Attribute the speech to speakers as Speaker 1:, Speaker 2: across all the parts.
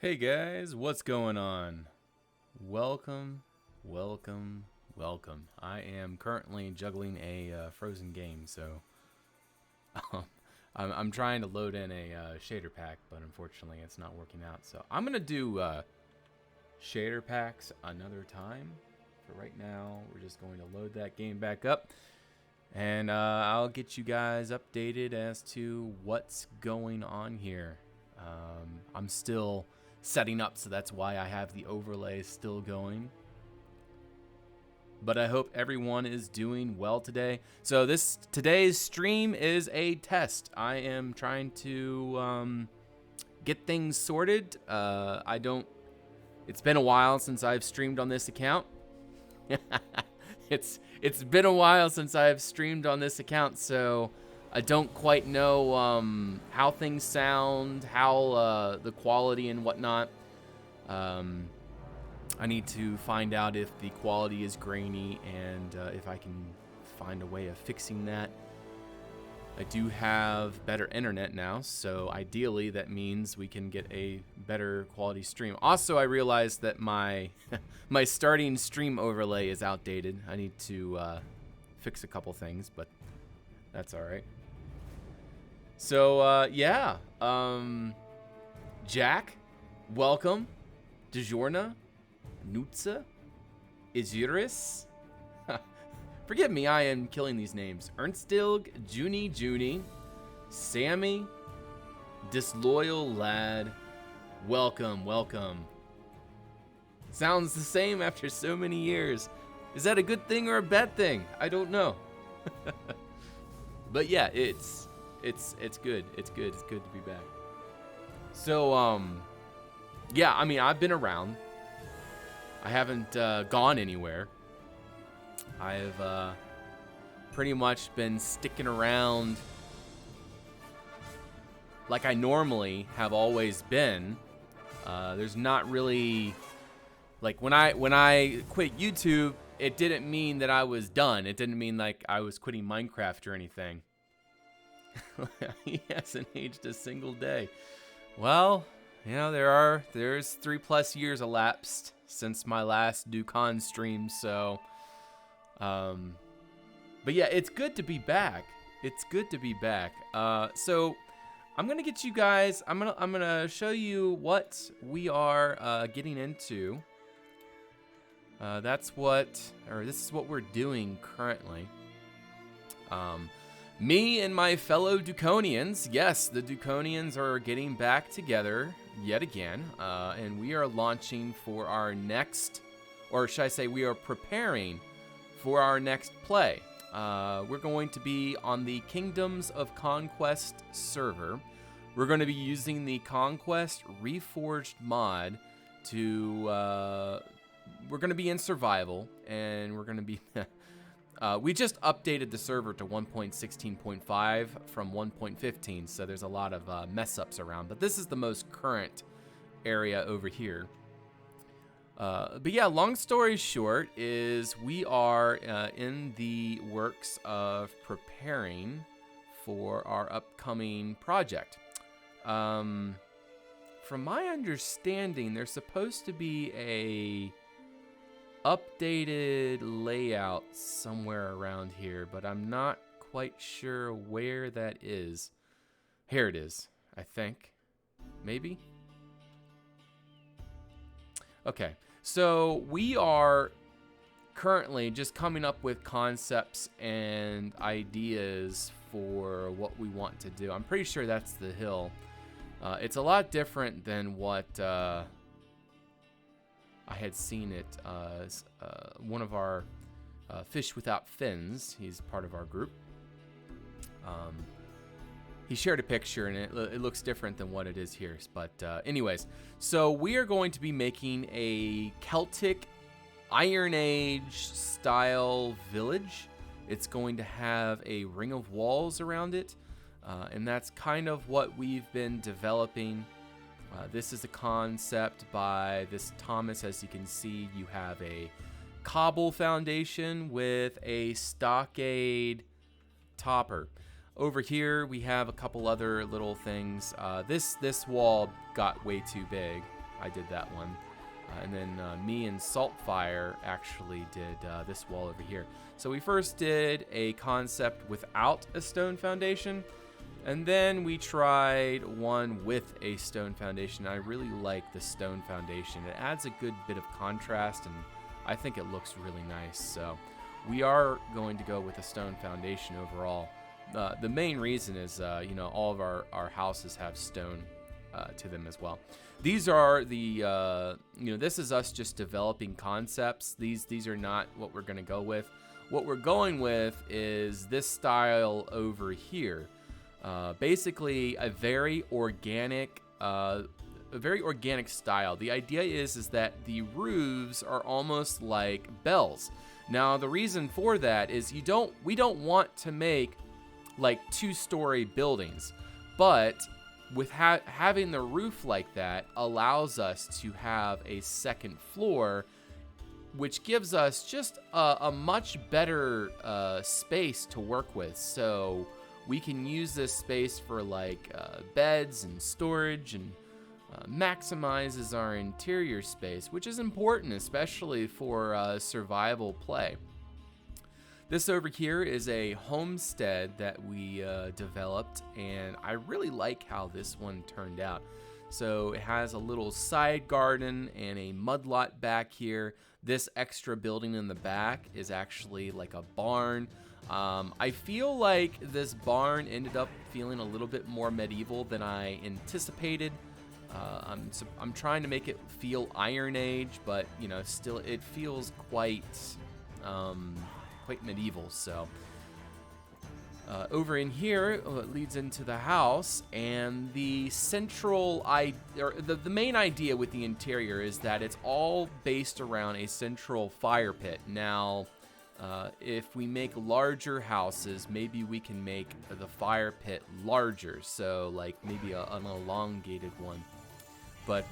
Speaker 1: Hey guys, what's going on? Welcome, welcome, welcome. I am currently juggling a frozen game, so um, I'm trying to load in a shader pack, but unfortunately it's not working out. So I'm gonna do shader packs another time. For right now, we're just going to load that game back up, and I'll get you guys updated as to what's going on here. I'm still setting up, so that's why I have the overlay still going. But I hope everyone is doing well today. So today's stream is a test. I am trying to get things sorted. It's been a while since I've streamed on this account. It's been a while since I've streamed on this account, so I don't quite know how things sound, how the quality and whatnot. I need to find out if the quality is grainy and if I can find a way of fixing that. I do have better internet now, so ideally that means we can get a better quality stream. Also, I realized that my my starting stream overlay is outdated. I need to fix a couple things, but that's all right. So, yeah. Jack, welcome. DeJorna, Nutza, Izuris. Forgive me, I am killing these names. Ernstilg, Junie, Sammy, Disloyal Lad. Welcome, welcome. Sounds the same after so many years. Is that a good thing or a bad thing? I don't know. But yeah, it's good. It's good to be back. So, yeah, I mean, I've been around. I haven't gone anywhere. I've pretty much been sticking around like I normally have always been. There's not really, like, when I quit YouTube, it didn't mean that I was done. It didn't mean like I was quitting Minecraft or anything. He hasn't aged a single day. Well, you know, there's 3+ years elapsed since my last Dukan stream, so but yeah, it's good to be back. It's good to be back. So I'm gonna get you guys. I'm gonna show you what we are getting into. This is what we're doing currently. Me and my fellow Duconians, yes, the Duconians are getting back together yet again, and we are launching for our next, or should I say, we are preparing for our next play. We're going to be on the Kingdoms of Conquest server. We're going to be using the Conquest Reforged mod to, we're going to be in survival, and we're going to be, we just updated the server to 1.16.5 from 1.15, so there's a lot of mess-ups around, but this is the most current area over here. But yeah, long story short is we are in the works of preparing for our upcoming project. From my understanding, there's supposed to be a updated layout somewhere around here, but I'm not quite sure where that is. Here it is, I think. Maybe? Okay, so we are currently just coming up with concepts and ideas for what we want to do. I'm pretty sure that's the hill. It's a lot different than what I had seen it as one of our Fish Without Fins. He's part of our group. He shared a picture, and it looks different than what it is here. But anyways, so we are going to be making a Celtic Iron Age style village. It's going to have a ring of walls around it, and that's kind of what we've been developing. This is a concept by this Thomas. As you can see, you have a cobble foundation with a stockade topper. Over here, we have a couple other little things. This wall got way too big. I did that one. And then me and Saltfire actually did this wall over here. So we first did a concept without a stone foundation, and then we tried one with a stone foundation. I really like the stone foundation. It adds a good bit of contrast, and I think it looks really nice. So we are going to go with a stone foundation overall. The main reason is, all of our houses have stone to them as well. These are the, this is us just developing concepts. These are not what we're going to go with. What we're going with is this style over here. Basically, a very organic style. The idea is that the roofs are almost like bells. Now, the reason for that is we don't want to make like 2-story buildings, but with having the roof like that allows us to have a second floor, which gives us just a much better space to work with. So we can use this space for like beds and storage, and maximizes our interior space, which is important, especially for survival play. This over here is a homestead that we developed, and I really like how this one turned out. So it has a little side garden and a mud lot back here. This extra building in the back is actually like a barn. I feel like this barn ended up feeling a little bit more medieval than I anticipated. I'm trying to make it feel Iron Age, but still it feels quite medieval. So over in here, it leads into the house, and the main idea with the interior is that it's all based around a central fire pit. Now, if we make larger houses, maybe we can make the fire pit larger, so like maybe an elongated one. But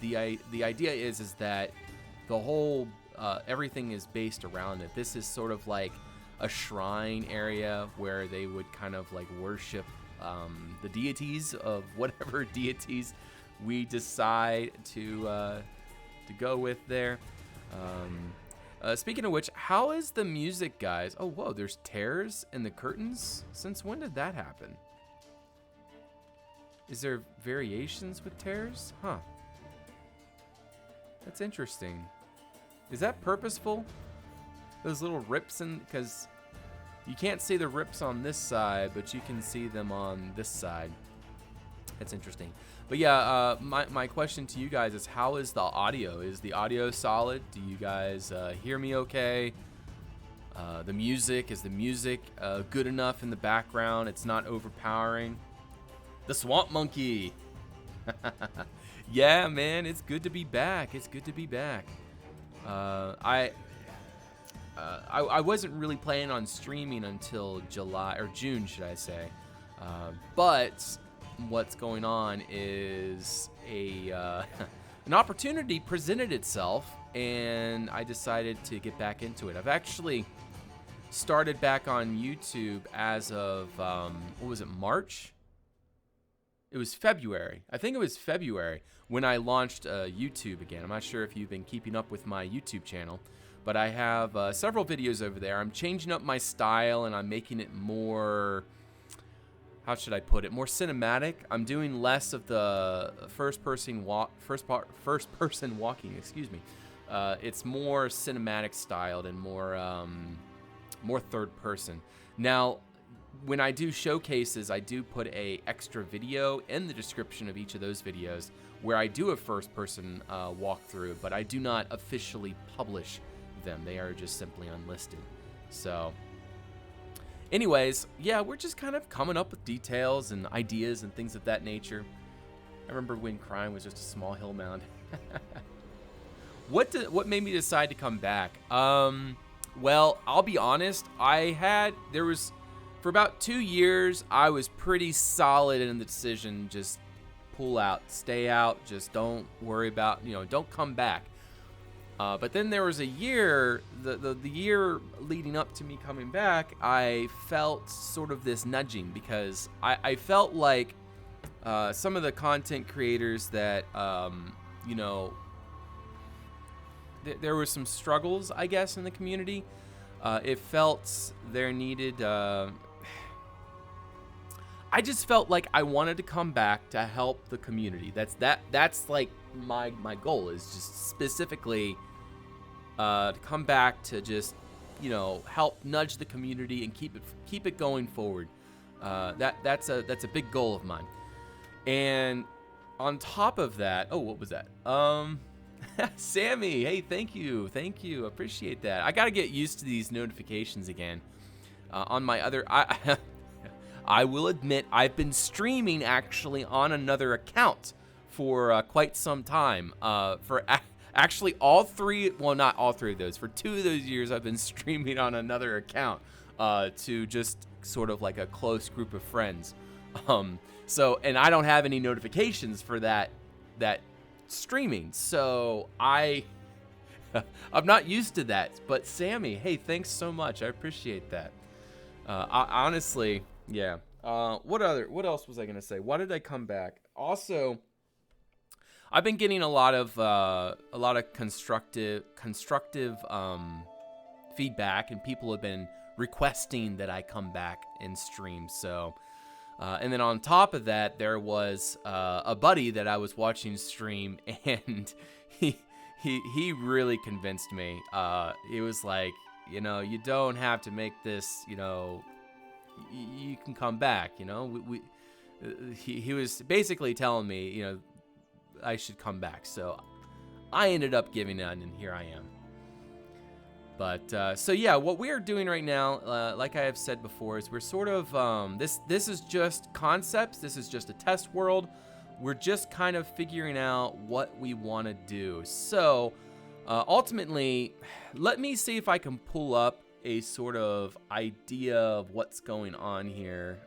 Speaker 1: the idea is that the whole everything is based around it. This is sort of like a shrine area where they would kind of like worship the deities of whatever deities we decide to go with there. Speaking of which, how is the music, guys? Oh, whoa, there's tears in the curtains? Since when did that happen? Is there variations with tears? Huh. That's interesting. Is that purposeful? Those little rips because you can't see the rips on this side, but you can see them on this side. That's interesting. But yeah, my question to you guys is, how is the audio? Is the audio solid? Do you guys hear me okay? The music, is the music good enough in the background? It's not overpowering. The Swamp Monkey. Yeah, man, it's good to be back. It's good to be back. I wasn't really planning on streaming until July, or June, should I say. But what's going on is an opportunity presented itself, and I decided to get back into it. I've actually started back on YouTube as of, what was it, March? It was February. I think it was February when I launched YouTube again. I'm not sure if you've been keeping up with my YouTube channel, but I have several videos over there. I'm changing up my style, and I'm making it more, how should I put it, more cinematic. I'm doing less of the first person walking, excuse me. It's more cinematic styled and more third person. Now, when I do showcases, I do put a extra video in the description of each of those videos where I do a first-person walkthrough, but I do not officially publish them. They are just simply unlisted. So, anyways, yeah, we're just kind of coming up with details and ideas and things of that nature. I remember when crime was just a small hill mound. What made me decide to come back? Well, I'll be honest. For about 2 years, I was pretty solid in the decision, just pull out, stay out, just don't worry about, don't come back. But then there was a year, the year leading up to me coming back, I felt sort of this nudging, because I felt like some of the content creators that, you know, there were some struggles, I guess, in the community. It felt there needed. I just felt like I wanted to come back to help the community. That's like my goal, is just specifically to come back to just, you know, help nudge the community and keep it going forward. That's a big goal of mine. And on top of that, oh, what was that? Sammy, hey, thank you, appreciate that. I gotta get used to these notifications again. On my other, I will admit, I've been streaming actually on another account for quite some time. Actually all three, well, not all three of those, for 2 of those years I've been streaming on another account to just sort of like a close group of friends. So, and I don't have any notifications for that streaming, so I'm not used to that. But Sammy, hey, thanks so much, I appreciate that. Honestly, yeah. What else was I gonna say? Why did I come back? Also, I've been getting a lot of constructive feedback, and people have been requesting that I come back and stream. So, and then on top of that, there was a buddy that I was watching stream, and he really convinced me. He was like, you know, you don't have to make this, you know, you can come back, you know. He was basically telling me, you know, I should come back. So I ended up giving in, and here I am. But so yeah, what we are doing right now, like I have said before, is we're sort of this is just concepts. This is just a test world. We're just kind of figuring out what we want to do. So ultimately, let me see if I can pull up a sort of idea of what's going on here.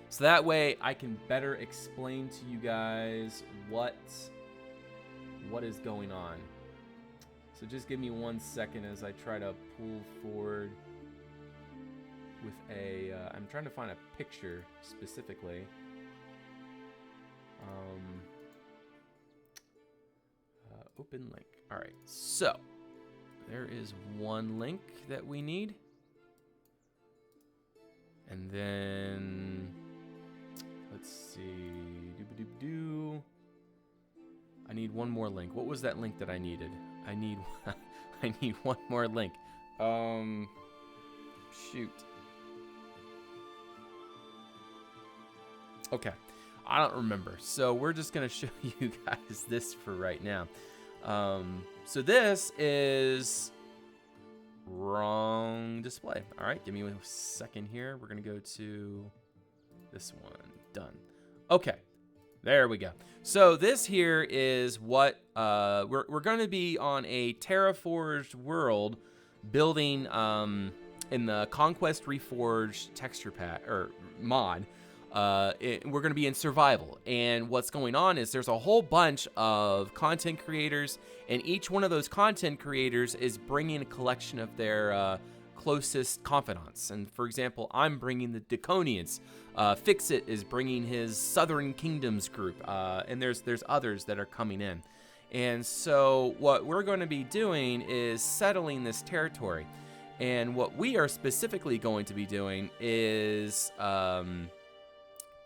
Speaker 1: So that way I can better explain to you guys what is going on. So just give me 1 second as I try to pull forward with I'm trying to find a picture specifically. Open link. All right, so there is one link that we need. And then, let's see, I need one more link. What was that link that I needed? I need one more link. Shoot. Okay, I don't remember. So we're just gonna show you guys this for right now. So this is wrong display. All right, give me a second here. We're gonna go to this one. Done. Okay, there we go. So this here is what we're going to be on a terraforged world, building in the Conquest Reforged texture pack or mod. We're going to be in survival, and what's going on is there's a whole bunch of content creators, and each one of those content creators is bringing a collection of their closest confidants. And for example, I'm bringing the Draconians. Fixit is bringing his Southern Kingdoms group, and there's others that are coming in. And so what we're going to be doing is settling this territory, and what we are specifically going to be doing is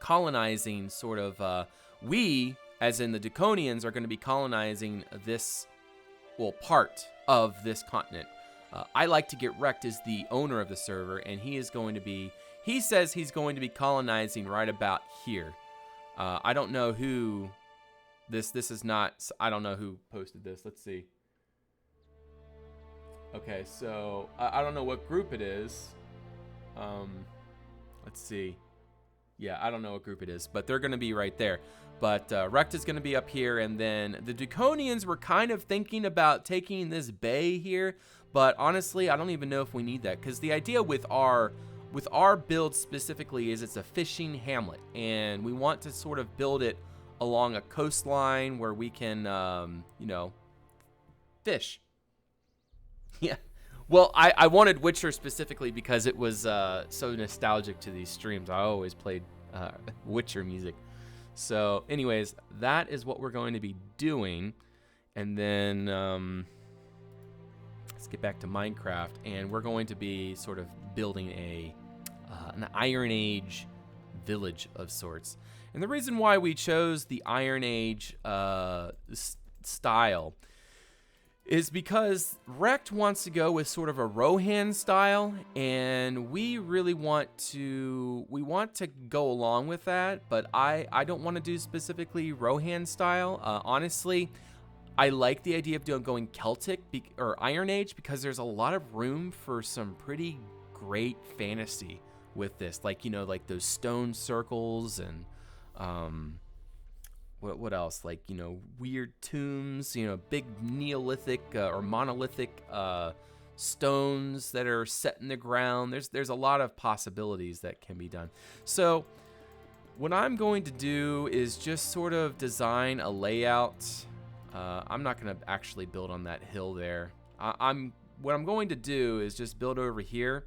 Speaker 1: colonizing, sort of, we, as in the Draconians, are going to be colonizing this, well, part of this continent. I like to get wrecked as the owner of the server, and he says he's going to be colonizing right about here. I don't know who, this is not, I don't know who posted this. Let's see. Okay, so, I don't know what group it is. Let's see. Yeah, I don't know what group it is, but they're going to be right there. But Wrecked is going to be up here, and then the Draconians were kind of thinking about taking this bay here, but honestly, I don't even know if we need that, because the idea with our build specifically is it's a fishing hamlet, and we want to sort of build it along a coastline where we can, you know, fish. Yeah. Well, I wanted Witcher specifically because it was so nostalgic to these streams. I always played Witcher music. So anyways, that is what we're going to be doing. And then let's get back to Minecraft, and we're going to be sort of building an Iron Age village of sorts. And the reason why we chose the Iron Age style is because Rekt wants to go with sort of a Rohan style, and we really want to go along with that, but I don't want to do specifically Rohan style. Honestly, I like the idea of going Celtic or Iron Age because there's a lot of room for some pretty great fantasy with this, like, you know, like those stone circles and what else, like, you know, weird tombs, you know, big Neolithic or monolithic stones that are set in the ground. There's a lot of possibilities that can be done. So what I'm going to do is just sort of design a layout. I'm not going to actually build on that hill there. What I'm going to do is just build over here.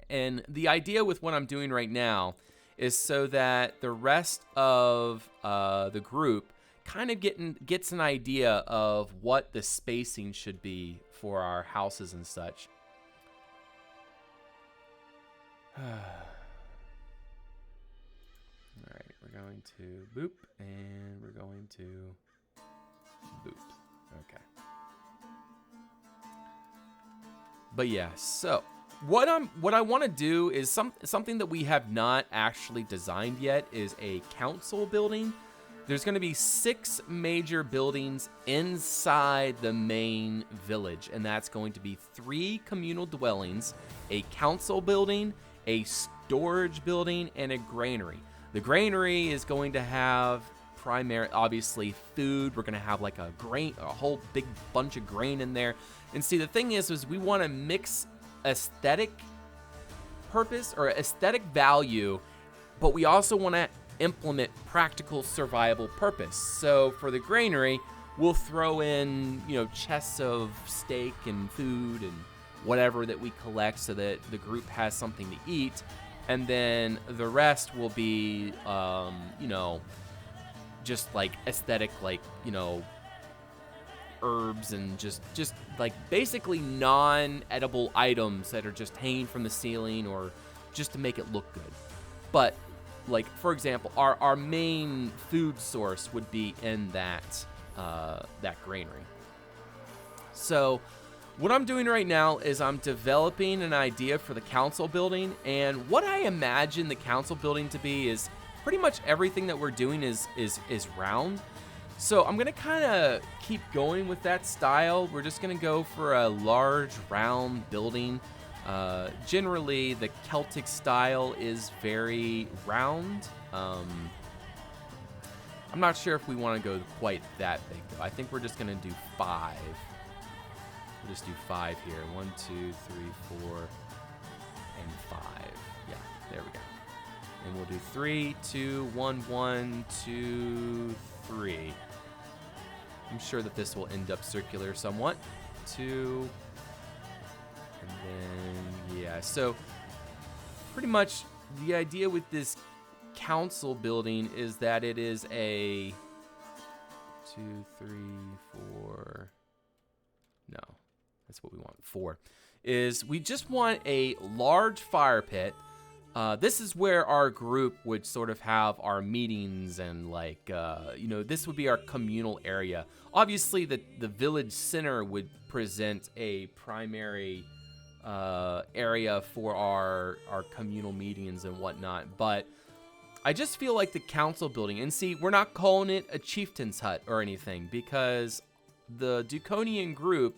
Speaker 1: And the idea with what I'm doing right now is so that the rest of the group kind of gets an idea of what the spacing should be for our houses and such. All right, we're going to boop, and we're going to boop. Okay. But yeah, so what I want to do is something that we have not actually designed yet is a council building. There's going to be 6 major buildings inside the main village, and that's going to be 3 communal dwellings, a council building, a storage building, and a granary. The granary is going to have obviously food. We're going to have like a whole big bunch of grain in there. And see, the thing is we want to mix aesthetic purpose or aesthetic value, but we also want to implement practical survival purpose. So for the granary, we'll throw in, you know, chests of steak and food and whatever that we collect so that the group has something to eat. And then the rest will be, you know, just like aesthetic, like, you know, herbs and just like basically non-edible items that are just hanging from the ceiling or just to make it look good. But like, for example, our main food source would be in that granary. So what I'm doing right now is I'm developing an idea for the council building, and what I imagine the council building to be is pretty much everything that we're doing is round. So I'm gonna kind of keep going with that style. We're just gonna go for a large round building. Generally, the Celtic style is very round. I'm not sure if we want to go quite that big, though. I think we're just gonna do 5. We'll just do 5 here. 1, 2, 3, 4, and 5. Yeah, there we go. And we'll do 3, 2, 1, 1, 2, 3. I'm sure that this will end up circular somewhat. 2, and then, yeah. So pretty much the idea with this council building is that it is a 2, 3, 4. No, that's what we want. 4 is we just want a large fire pit. This is where our group would sort of have our meetings and like, you know, this would be our communal area. Obviously, the village center would present a primary area for our communal meetings and whatnot. But I just feel like the council building, and see, we're not calling it a chieftain's hut or anything because the Duconian group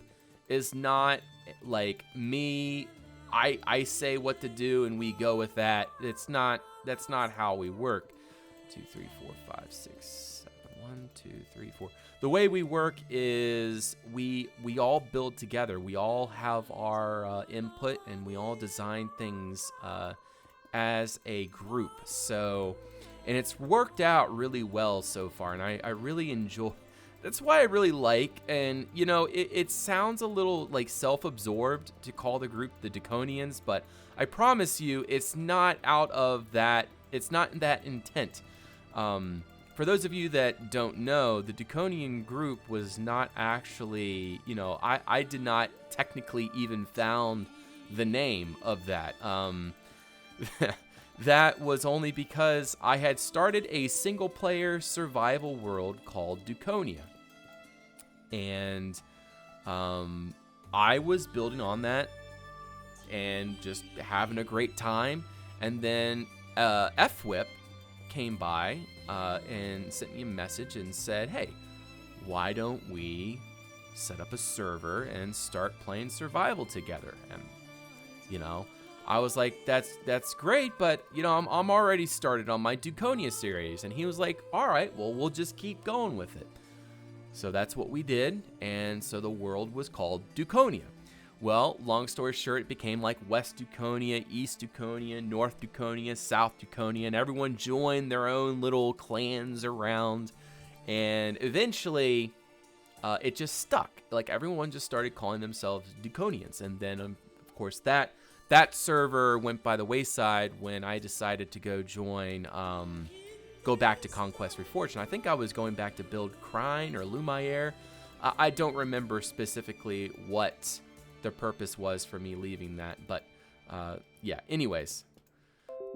Speaker 1: is not like me. I say what to do and we go with that. That's not how we work. 2, 3, 4, 5, 6, 7. 1, 2, 3, 4. The way we work is we all build together. We all have our input and we all design things as a group. So, and it's worked out really well so far, and I really enjoy. That's why I really like, and you know, it sounds a little like self-absorbed to call the group the Duconians, but I promise you, it's not out of that. It's not that intent. For those of you that don't know, the Duconian group was not actually, I did not technically even found the name of that. That was only because I had started a single-player survival world called Duconia. And I was building on that and just having a great time. And then FWhip came by and sent me a message and said, hey, why don't we set up a server and start playing survival together? And, I was like, that's great, but, I'm already started on my Duconia series. And he was like, all right, well, we'll just keep going with it. So that's what we did, and so the world was called Duconia. Well, long story short, it became like West Duconia, East Duconia, North Duconia, South Duconia, and everyone joined their own little clans around, and eventually it just stuck. Like, everyone just started calling themselves Duconians, and then, of course, that server went by the wayside when I decided to go back to Conquest Reforged, and I think I was going back to build Crine or Lumiere. I don't remember specifically what the purpose was for me leaving that, but yeah, anyways.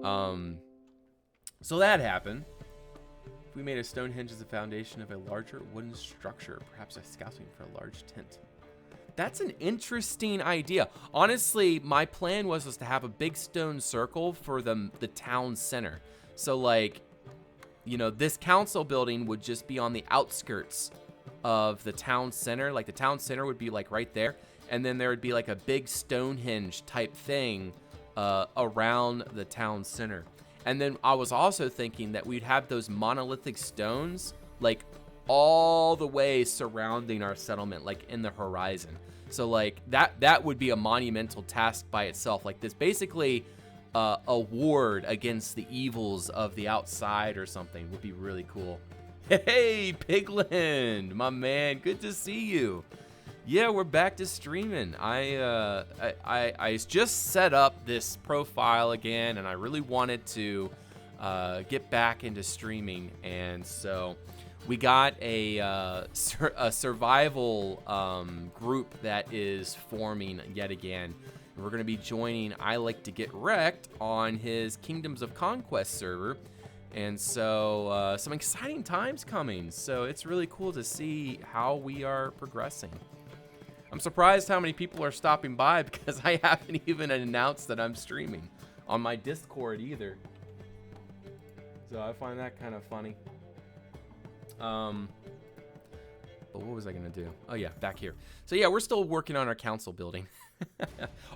Speaker 1: So that happened. We made a Stonehenge as the foundation of a larger wooden structure, perhaps a scouting for a large tent. That's an interesting idea. Honestly, my plan was to have a big stone circle for the town center. So, like, this council building would just be on the outskirts of the town center. Like, the town center would be, like, right there. And then there would be, like, a big Stonehenge type thing around the town center. And then I was also thinking that we'd have those monolithic stones, like, all the way surrounding our settlement, like, in the horizon. So, like, that would be a monumental task by itself. Like, this basically a ward against the evils of the outside or something would be really cool. Hey, Pigland, my man, good to see you. Yeah, we're back to streaming. I just set up this profile again, and I really wanted to get back into streaming, and so we got a survival group that is forming yet again. We're going to be joining I Like to Get Wrecked on his Kingdoms of Conquest server. And so some exciting times coming. So it's really cool to see how we are progressing. I'm surprised how many people are stopping by because I haven't even announced that I'm streaming on my Discord either. So I find that kind of funny. But what was I going to do? Oh, yeah, back here. So, yeah, we're still working on our council building.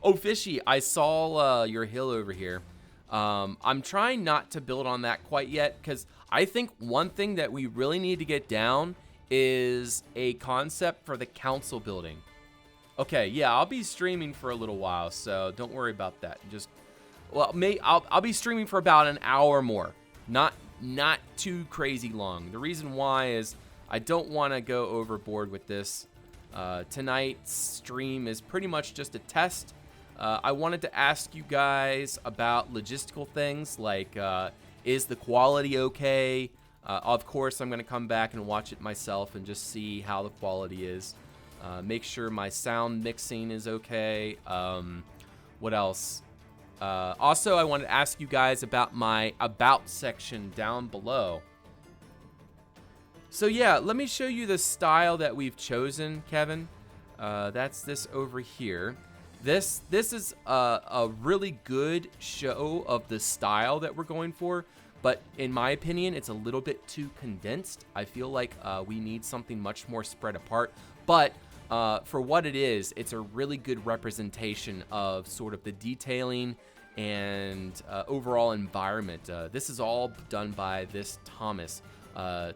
Speaker 1: Oh, Fishy, I saw your hill over here. I'm trying not to build on that quite yet because I think one thing that we really need to get down is a concept for the council building. Okay, yeah, I'll be streaming for a little while, so don't worry about that. I'll be streaming for about an hour more. Not too crazy long. The reason why is I don't want to go overboard with this. Tonight's stream is pretty much just a test. I wanted to ask you guys about logistical things like, is the quality okay? Of course, I'm going to come back and watch it myself and just see how the quality is. Make sure my sound mixing is okay. What else? Also, I wanted to ask you guys about my About section down below. So yeah, let me show you the style that we've chosen, Kevin. That's this over here. This is a really good show of the style that we're going for, but in my opinion, it's a little bit too condensed. I feel like we need something much more spread apart, but for what it is, it's a really good representation of sort of the detailing and overall environment. This is all done by this Thomas.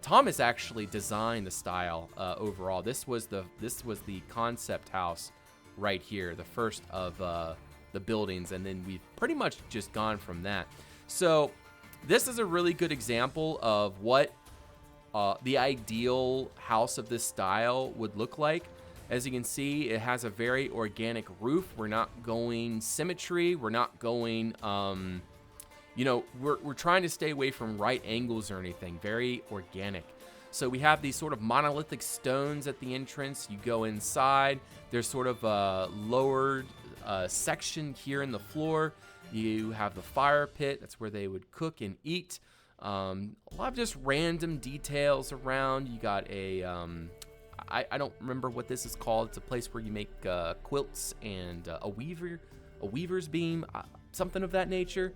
Speaker 1: Thomas actually designed the style overall. This was the concept house right here, the first of the buildings, and then we've pretty much just gone from that. So this is a really good example of what the ideal house of this style would look like. As you can see, it has a very organic roof. We're not going symmetry. We're not going You know, we're trying to stay away from right angles or anything, very organic. So we have these sort of monolithic stones at the entrance. You go inside, there's sort of a lowered section here in the floor. You have the fire pit, that's where they would cook and eat. A lot of just random details around. You got a, I don't remember what this is called. It's a place where you make quilts and a weaver's beam, something of that nature.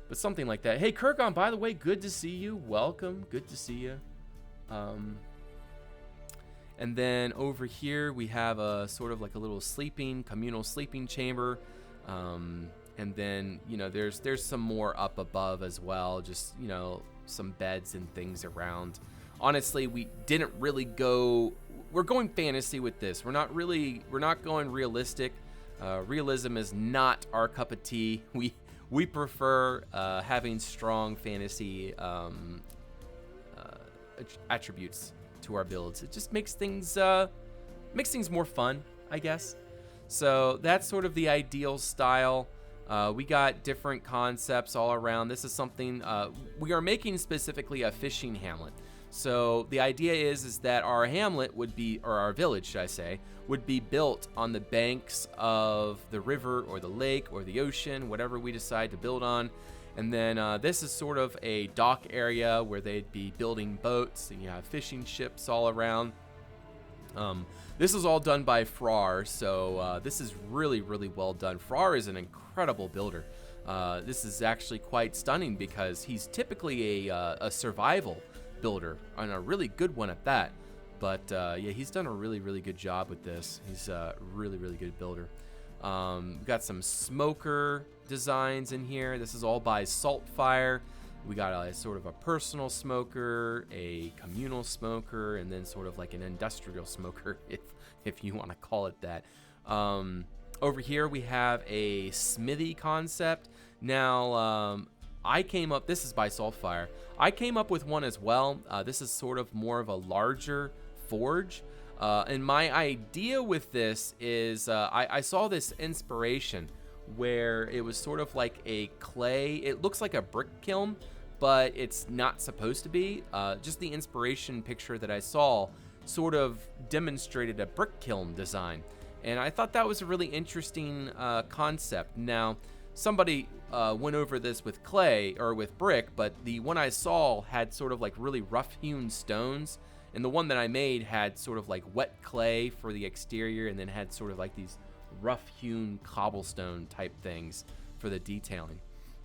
Speaker 1: But something like that. Hey, Kurgan, by the way, good to see you. Welcome. Good to see you. And then over here, we have a sort of like a little communal sleeping chamber. And then, you know, there's some more up above as well. Just, you know, some beds and things around. Honestly, we didn't really go... We're going fantasy with this. We're not going realistic. Realism is not our cup of tea. We prefer having strong fantasy attributes to our builds. It just makes things more fun, I guess. So that's sort of the ideal style. We got different concepts all around. This is something we are making specifically a fishing hamlet. So the idea is that our hamlet would be, or our village, should I say, would be built on the banks of the river or the lake or the ocean, whatever we decide to build on. And then this is sort of a dock area where they'd be building boats, and you have fishing ships all around. This is all done by Frar, so this is really, really well done. Frar is an incredible builder. This is actually quite stunning because he's typically a survival builder, and a really good one at that. But yeah, he's done a really, really good job with this. He's a really, really good builder. We've got some smoker designs in here. This is all by Saltfire. We got a sort of a personal smoker, a communal smoker, and then sort of like an industrial smoker, if you want to call it that. Over here we have a smithy concept. Now, this is by Saltfire. I came up with one as well. This is sort of more of a larger forge. And my idea with this is I saw this inspiration where it was sort of like a clay. It looks like a brick kiln, but it's not supposed to be. Just the inspiration picture that I saw sort of demonstrated a brick kiln design. And I thought that was a really interesting concept. Now, somebody went over this with clay or with brick, but the one I saw had sort of like really rough-hewn stones. And the one that I made had sort of like wet clay for the exterior, and then had sort of like these rough-hewn cobblestone type things for the detailing.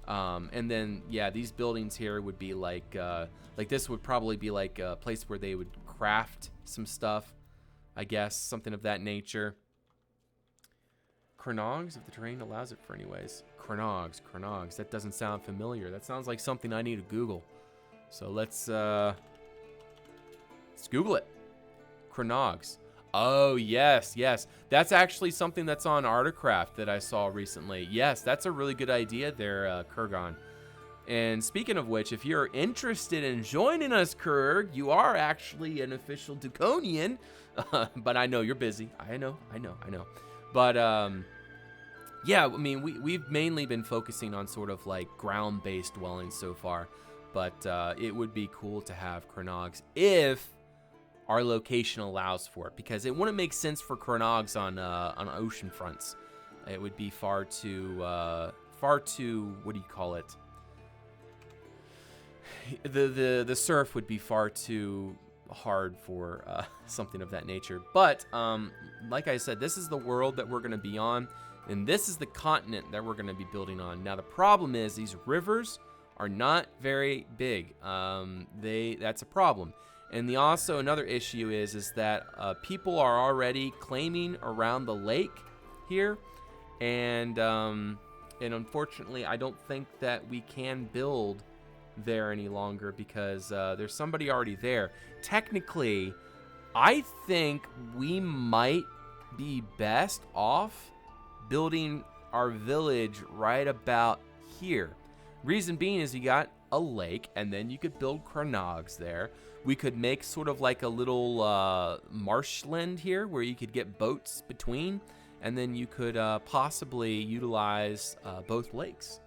Speaker 1: And then, yeah, these buildings here would be like this would probably be like a place where they would craft some stuff, I guess, something of that nature. Cronogs, if the terrain allows it for anyways. Cronogs, that doesn't sound familiar. That sounds like something I need to Google. So let's Google it. Cronogs. Oh, yes. That's actually something that's on Artocraft that I saw recently. Yes, that's a really good idea there, Kurgan. And speaking of which, if you're interested in joining us, Kurg, you are actually an official Duconian. But I know you're busy. I know. But, yeah, I mean, we've mainly been focusing on sort of like ground-based dwellings so far. But it would be cool to have Cronogs if our location allows for it, because it wouldn't make sense for Cronogs on ocean fronts. It would be far too what do you call it? The surf would be far too hard for something of that nature. But like I said, this is the world that we're going to be on, and this is the continent that we're going to be building on. Now the problem is these rivers are not very big. That's a problem. And also another issue is that people are already claiming around the lake here, and unfortunately, I don't think that we can build there any longer because there's somebody already there. Technically, I think we might be best off building our village right about here. Reason being is you got a lake, and then you could build Cronogs there. We could make sort of like a little marshland here where you could get boats between, and then you could possibly utilize both lakes.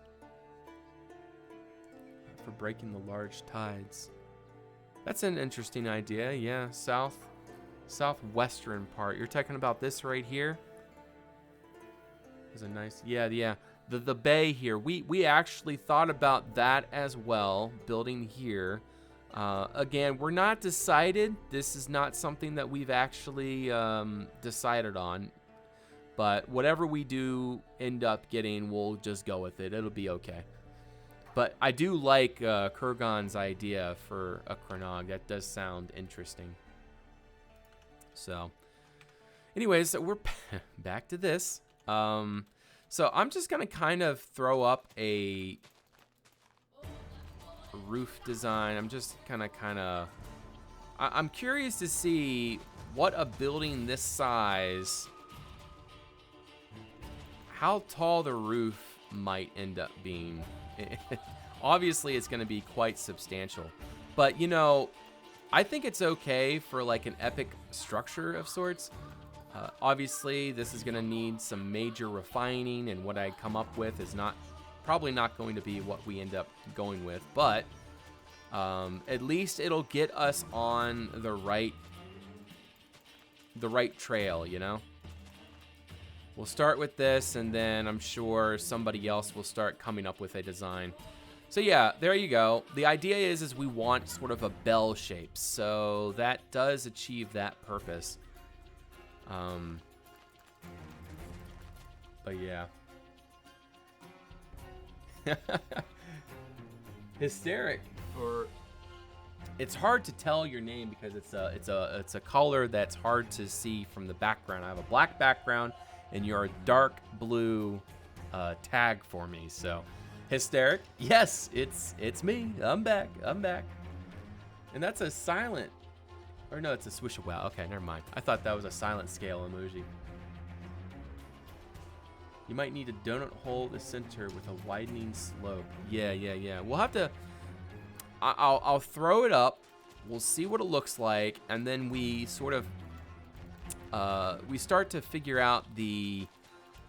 Speaker 1: for breaking the large tides. That's an interesting idea. Yeah, southwestern part. You're talking about this right here? Is a nice, yeah. The bay here. We actually thought about that as well, building here. Again, we're not decided. This is not something that we've actually decided on. But whatever we do end up getting, we'll just go with it. It'll be okay. But I do like Kurgan's idea for a Krenog. That does sound interesting. So, anyways, we're back to this. So I'm just gonna kind of throw up a roof design. I'm just I'm curious to see what a building this size, how tall the roof might end up being. Obviously, it's going to be quite substantial, but you know, I think it's okay for like an epic structure of sorts. Obviously, this is going to need some major refining, and what I come up with is probably not going to be what we end up going with, but at least it'll get us on the right trail, you know? We'll start with this, and then I'm sure somebody else will start coming up with a design. So yeah, there you go. The idea is we want sort of a bell shape, so that does achieve that purpose. But yeah. Hysteric. Or it's hard to tell your name because it's a color that's hard to see from the background. I have a black background and you're a dark blue tag for me. So Hysteric. Yes, it's me. I'm back. And that's a silent, or no, it's a swish. Wow. Okay, never mind. I thought that was a silent scale emoji. You might need a donut hole the center with a widening slope. Yeah. We'll have to. I'll throw it up. We'll see what it looks like, and then we sort of we start to figure out the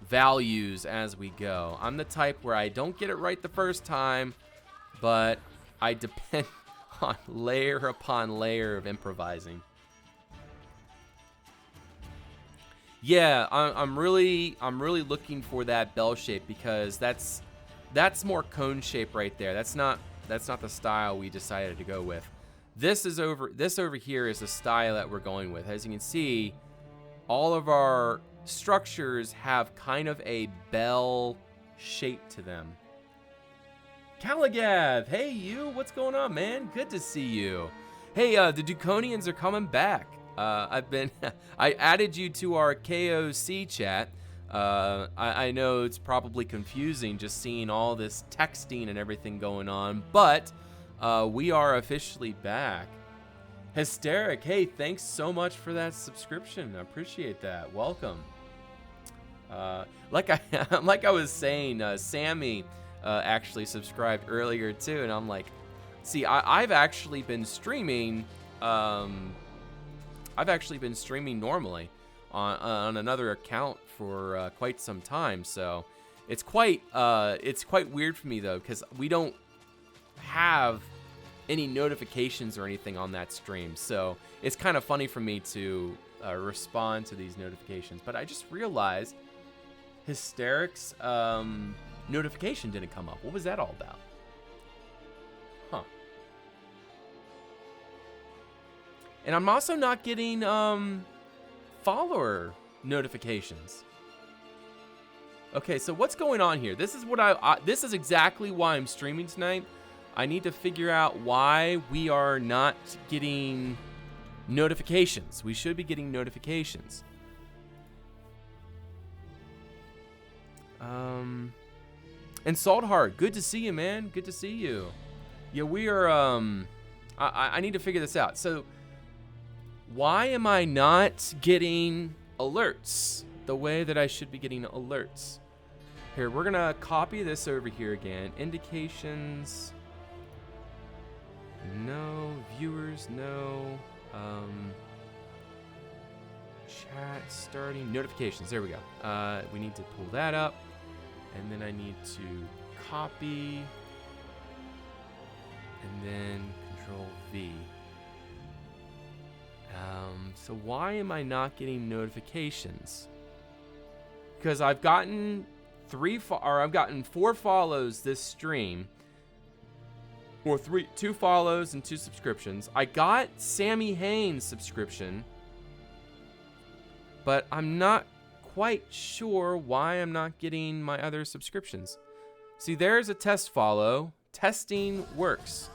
Speaker 1: values as we go. I'm the type where I don't get it right the first time, but I depend on layer upon layer of improvising. Yeah, I'm really looking for that bell shape because that's more cone shape right there. That's not the style we decided to go with. This over here is the style that we're going with. As you can see, all of our structures have kind of a bell shape to them. Calagav, hey you, what's going on, man? Good to see you. Hey, the Duconians are coming back. I added you to our KOC chat. I know it's probably confusing just seeing all this texting and everything going on, but we are officially back. Hysteric, hey, thanks so much for that subscription. I appreciate that. Welcome. Like I was saying, Sammy actually subscribed earlier too, and I'm like, see, I've actually been streaming. I've actually been streaming normally on another account for quite some time, so it's quite weird for me though, because we don't have any notifications or anything on that stream, so it's kind of funny for me to respond to these notifications. But I just realized Hysteric's notification didn't come up. What was that all about? Huh. And I'm also not getting follower notifications. Okay, so what's going on here? This is what this is exactly why I'm streaming tonight. I need to figure out why we are not getting notifications. We should be getting notifications. And Salthard, good to see you, man. Good to see you. Yeah, we are, I need to figure this out. So, why am I not getting alerts the way that I should be getting alerts? Here, we're gonna copy this over here again. Indications. No. Viewers, no. Chat starting. Notifications, there we go. We need to pull that up. And then I need to copy. and then Control V. So why am I not getting notifications? Because I've gotten 4 follows this stream, or 2 follows and 2 subscriptions. I got Sammy Haynes' subscription, but I'm not quite sure why I'm not getting my other subscriptions. See, there's a test follow. Testing works.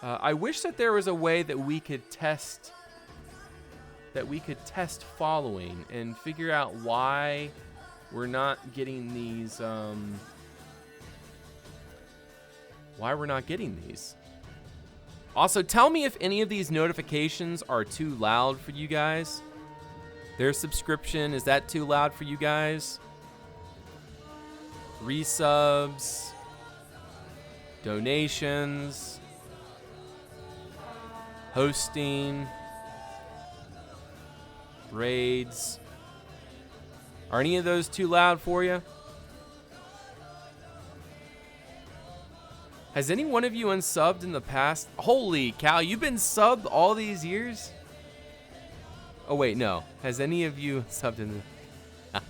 Speaker 1: I wish that there was a way that we could test following and figure out why we're not getting these. Why we're not getting these. Also, tell me if any of these notifications are too loud for you guys. Their subscription, is that too loud for you guys? Resubs, donations, hosting, raids. Are any of those too loud for you? Has any one of you unsubbed in the past? Holy cow, you've been subbed all these years? Oh wait, no. Has any of you subbed in the...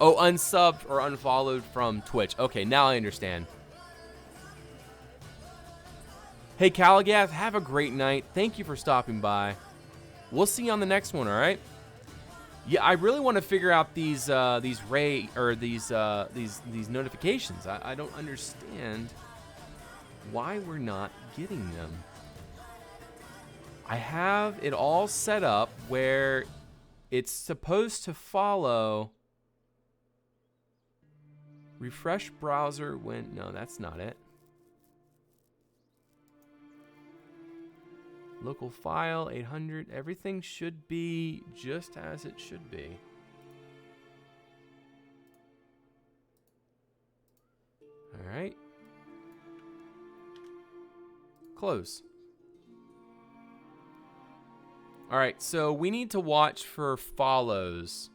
Speaker 1: Oh, unsubbed or unfollowed from Twitch. Okay, now I understand. Hey, Calagath, have a great night. Thank you for stopping by. We'll see you on the next one, all right? Yeah, I really want to figure out these notifications. I don't understand why we're not getting them. I have it all set up where it's supposed to follow. Refresh browser when... No, that's not it. Local file, 800. Everything should be just as it should be. All right. Close. All right, so we need to watch for follows.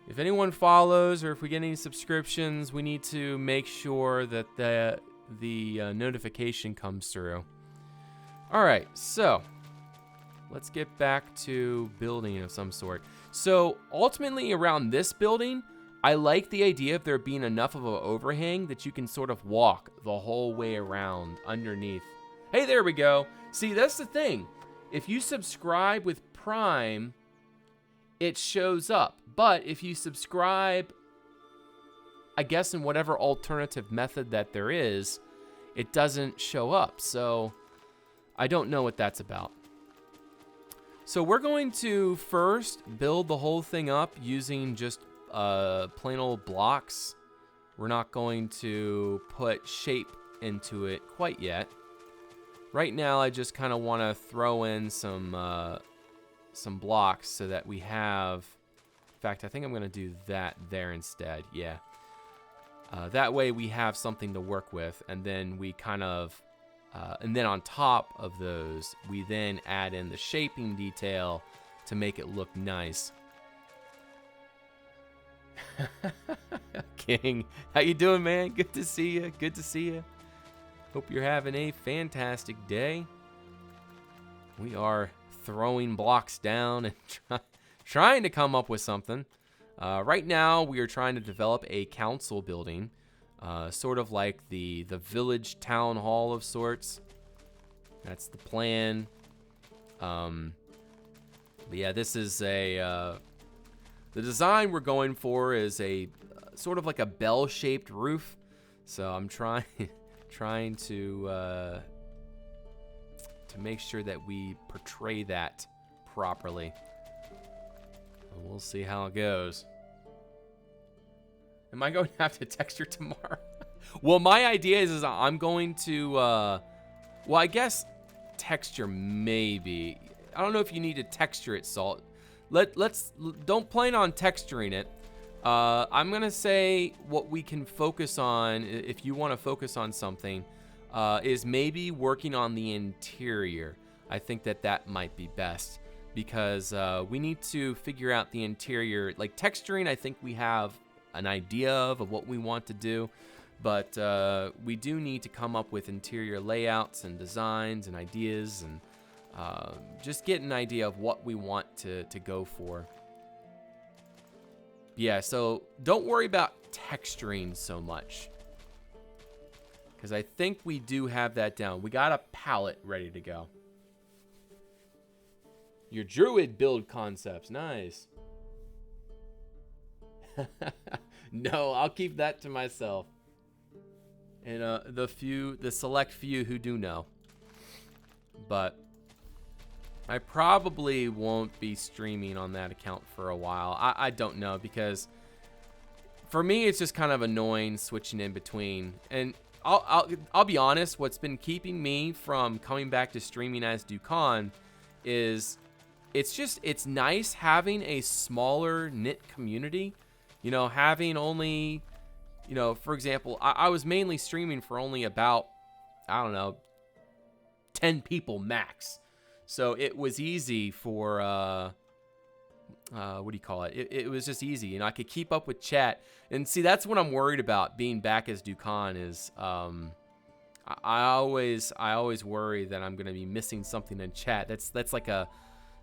Speaker 1: If anyone follows or if we get any subscriptions, we need to make sure that the notification comes through. All right, so let's get back to building of some sort. So ultimately around this building, I like the idea of there being enough of an overhang that you can sort of walk the whole way around underneath. Hey, there we go. See, that's the thing. If you subscribe with Prime, it shows up. But if you subscribe, I guess in whatever alternative method that there is, it doesn't show up. So I don't know what that's about. So we're going to first build the whole thing up using just plain old blocks. We're not going to put shape into it quite yet. Right now, I just kind of want to throw in some blocks so that we have... In fact, I think I'm going to do that there instead. Yeah. That way we have something to work with, and then we kind of... and then on top of those, we then add in the shaping detail to make it look nice. King, how you doing, man? Good to see you. Good to see you. Hope you're having a fantastic day. We are throwing blocks down and trying to come up with something. Right now, we are trying to develop a council building. Sort of like the village town hall of sorts. That's the plan. But yeah, this is the design we're going for is a sort of like a bell-shaped roof. So I'm trying to make sure that we portray that properly. And we'll see how it goes. Am I going to have to texture tomorrow? Well, my idea is I'm going to, well, I guess texture maybe. I don't know if you need to texture it, Salt. Don't plan on texturing it. I'm going to say what we can focus on, if you want to focus on something, is maybe working on the interior. I think that might be best because we need to figure out the interior. Like texturing, I think we have an idea of what we want to do, But we do need to come up with interior layouts and designs and ideas, and just get an idea of what we want to go for. Yeah, so don't worry about texturing so much, because I think we do have that down. We got a palette ready to go. Your druid build concepts, nice. No, I'll keep that to myself. And the select few who do know. But I probably won't be streaming on that account for a while. I don't know, because for me it's just kind of annoying switching in between. And I'll be honest, what's been keeping me from coming back to streaming as Dukan is it's nice having a smaller knit community. You know, having only, you know, for example, I was mainly streaming for only about, I don't know, 10 people max. So it was easy for, what do you call it? It was just easy, and I could keep up with chat. And see, that's what I'm worried about being back as Dukan is, I always worry that I'm going to be missing something in chat. That's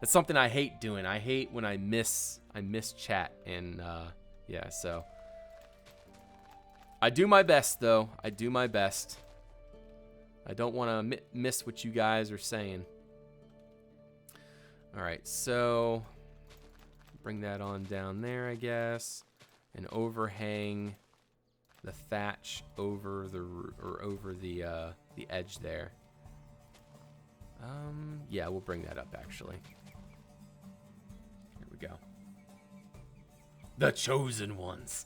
Speaker 1: something I hate doing. I hate when I miss chat, and, yeah, so I do my best, though. I do my best. I don't want to miss what you guys are saying. All right, so bring that on down there, I guess, and overhang the thatch over the edge there. Yeah, we'll bring that up actually. Here we go. The chosen ones.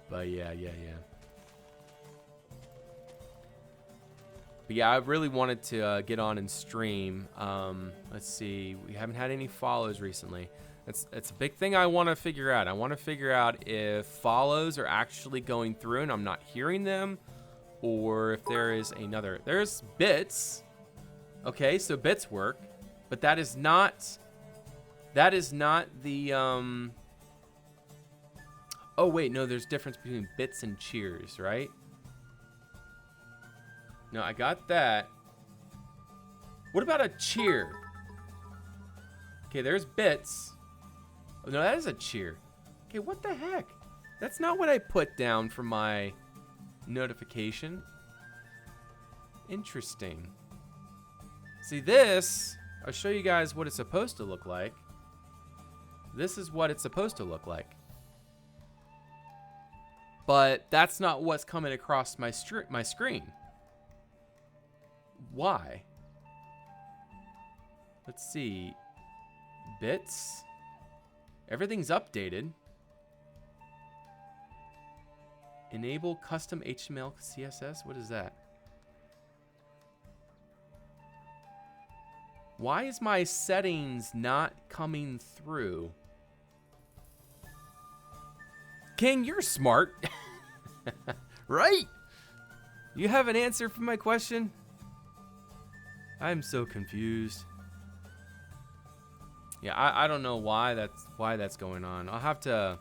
Speaker 1: But yeah. But yeah, I really wanted to get on and stream. Let's see, we haven't had any follows recently. It's a big thing I want to figure out. I want to figure out if follows are actually going through and I'm not hearing them, or if there is another. There's bits. Okay, so bits work, but that is not the Oh wait, no, there's a difference between bits and cheers, right? No, I got that. What about a cheer? Okay, there's bits. Oh, no, that is a cheer. Okay, what the heck? That's not what I put down for my notification. Interesting. See this, I'll show you guys what it's supposed to look like. This is what it's supposed to look like. But that's not what's coming across my screen. Why? Let's see. Bits. Everything's updated. Enable custom HTML CSS. What is that? Why is my settings not coming through? King, you're smart. Right? You have an answer for my question? I'm so confused. Yeah, I don't know why that's going on. I'll have to.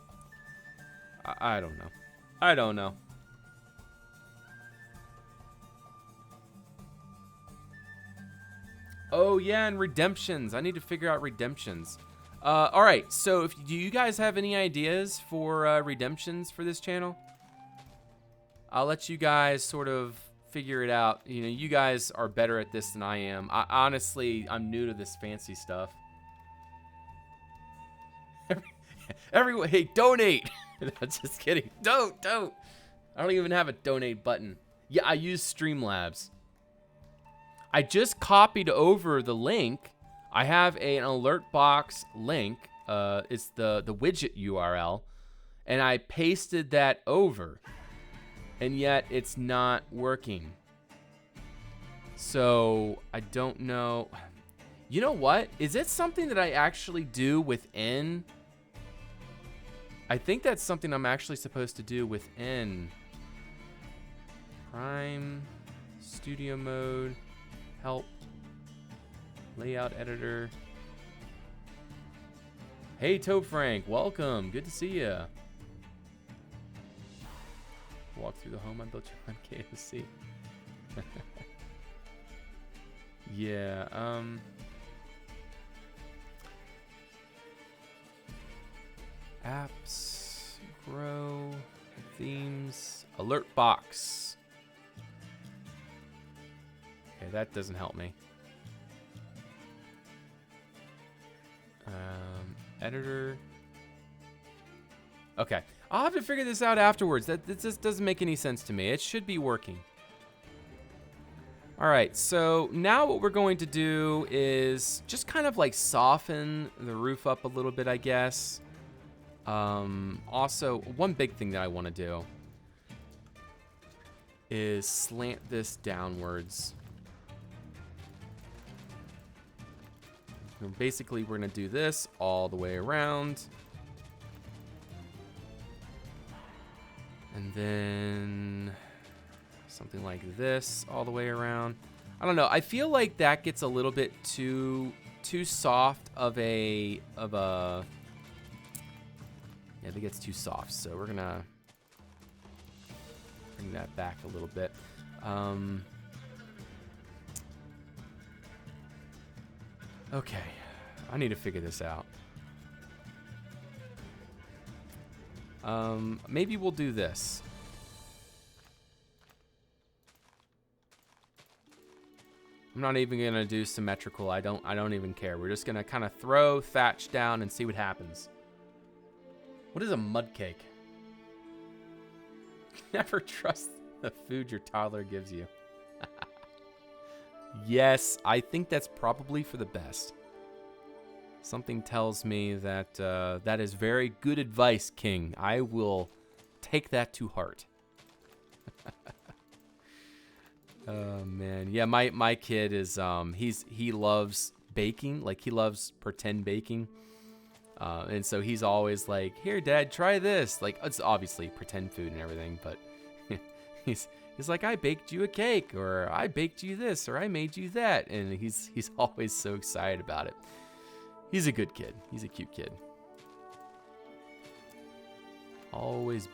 Speaker 1: I don't know. I don't know. Oh yeah, and redemptions. I need to figure out redemptions. All right. So, do you guys have any ideas for redemptions for this channel? I'll let you guys sort of figure it out. You know, you guys are better at this than I am. Honestly, I'm new to this fancy stuff. Everyone, hey, donate. No, just kidding. Don't. I don't even have a donate button. Yeah, I use Streamlabs. I just copied over the link. I have an alert box link. It's the widget URL, and I pasted that over, and yet it's not working. So I don't know. You know what? Is it something that I actually do within? I think that's something I'm actually supposed to do within Prime Studio Mode, help, layout editor. Hey, Toad Frank, welcome. Good to see you. Walk through the home. I built your own KFC. Yeah. Apps, grow, themes, alert box. Okay, that doesn't help me. Editor. Okay, I'll have to figure this out afterwards. That just doesn't make any sense to me. It should be working. All right, so now what we're going to do is just kind of like soften the roof up a little bit, I guess. Also, one big thing that I want to do is slant this downwards. And basically, we're going to do this all the way around. And then something like this all the way around. I don't know. I feel like that gets a little bit too soft of a yeah, that gets too soft, so we're gonna bring that back a little bit. Okay, I need to figure this out. Maybe we'll do this. I'm not even gonna do symmetrical. I don't even care. We're just gonna kind of throw thatch down and see what happens. What is a mud cake? Never trust the food your toddler gives you. Yes, I think that's probably for the best. Something tells me that that is very good advice, King. I will take that to heart. Oh man, yeah. My kid is he loves baking. Like he loves pretend baking. And so he's always like, "Here, Dad, try this." Like it's obviously pretend food and everything, but he's like, "I baked you a cake," or "I baked you this," or "I made you that," and he's always so excited about it. He's a good kid. He's a cute kid. Always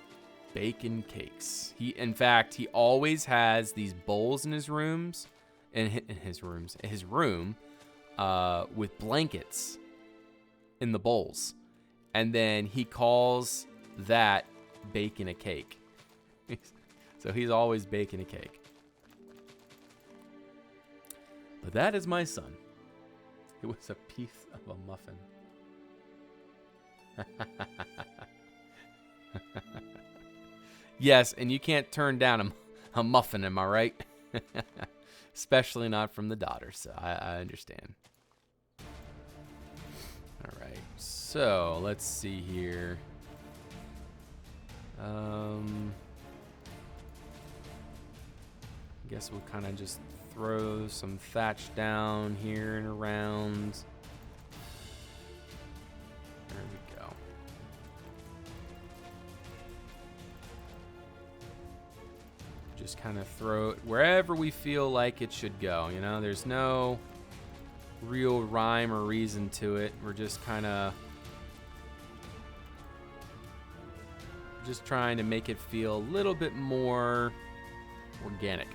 Speaker 1: baking cakes. In fact, he always has these bowls in his rooms, his room, with blankets in the bowls, and then he calls that baking a cake. So he's always baking a cake. But that is my son. It was a piece of a muffin. Yes, and you can't turn down a muffin, am I right? Especially not from the daughter, so I understand. All right, so let's see here. I guess we'll kind of just throw some thatch down here and around. There we go. Just kind of throw it wherever we feel like it should go. You know, there's no real rhyme or reason to it. We're just kind of just trying to make it feel a little bit more organic.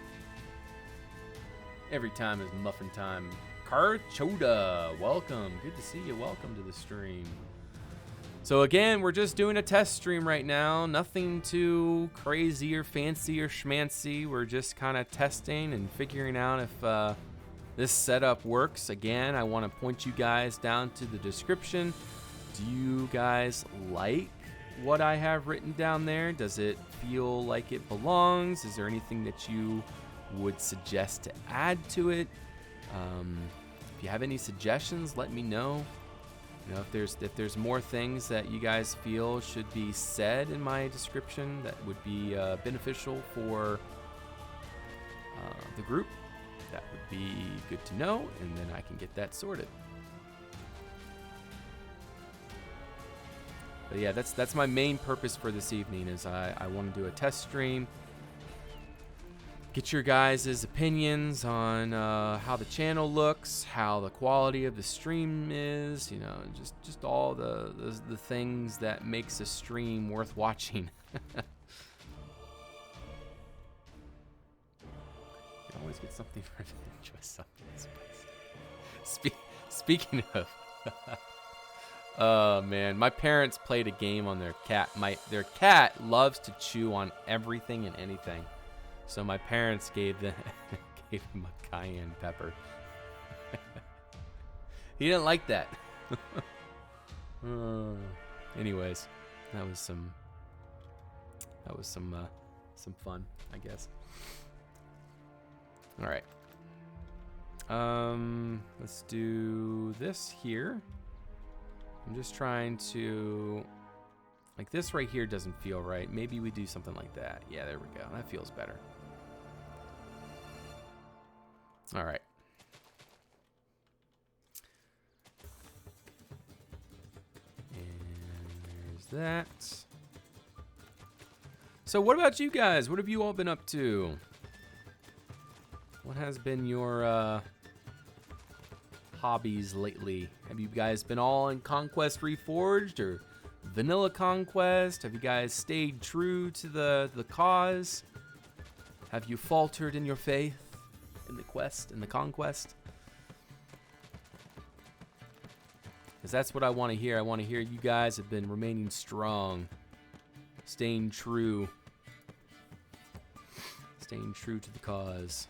Speaker 1: Every time is muffin time. Carchoda, welcome. Good to see you. Welcome to the stream. So again, we're just doing a test stream right now. Nothing too crazy or fancy or schmancy. We're just kind of testing and figuring out if this setup works. Again, I want to point you guys down to the description. Do you guys like what I have written down there? Does it feel like it belongs? Is there anything that you would suggest to add to it? If you have any suggestions, let me know. You know, if there's more things that you guys feel should be said in my description that would be beneficial for the group, that would be good to know, and then I can get that sorted. But yeah, that's my main purpose for this evening. Is I want to do a test stream. Get your guys' opinions on how the channel looks, how the quality of the stream is, you know, just all the things that makes a stream worth watching. always get something for enjoy something spicy. Speaking of, oh man, my parents played a game on their cat. Their cat loves to chew on everything and anything, so my parents gave him a cayenne pepper. He didn't like that. Anyways, that was some fun, I guess. All right. Let's do this here. I'm just trying to, like, this right here doesn't feel right. Maybe we do something like that. Yeah, there we go. That feels better. All right. And there's that. So what about you guys? What have you all been up to? What has been your hobbies lately? Have you guys been all in Conquest Reforged or Vanilla Conquest? Have you guys stayed true to the cause? Have you faltered in your faith in the quest, in the conquest? Because that's what I want to hear. I want to hear you guys have been remaining strong, staying true to the cause.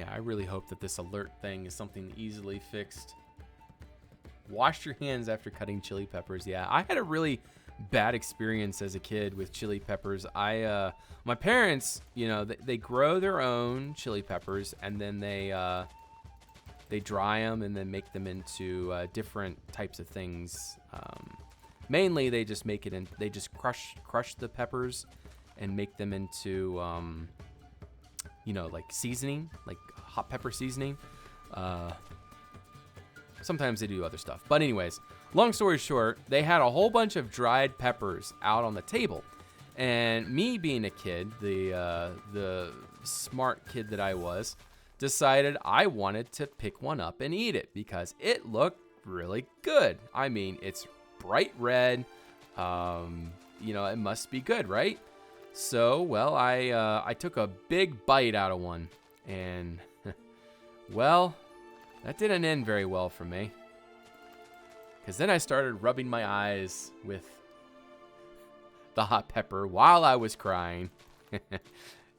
Speaker 1: I really hope that this alert thing is something easily fixed. Wash your hands after cutting chili peppers. Yeah, I had a really bad experience as a kid with chili peppers. My parents, you know, they grow their own chili peppers, and then they dry them and then make them into different types of things. Mainly, they just make it in. They just crush the peppers and make them into, you know, like seasoning, like hot pepper seasoning. Sometimes they do other stuff. But anyways, long story short, they had a whole bunch of dried peppers out on the table. And me being a kid, the smart kid that I was, decided I wanted to pick one up and eat it because it looked really good. I mean, it's bright red. You know, it must be good, right? So, well, I took a big bite out of one, and well, that didn't end very well for me. Because then I started rubbing my eyes with the hot pepper while I was crying.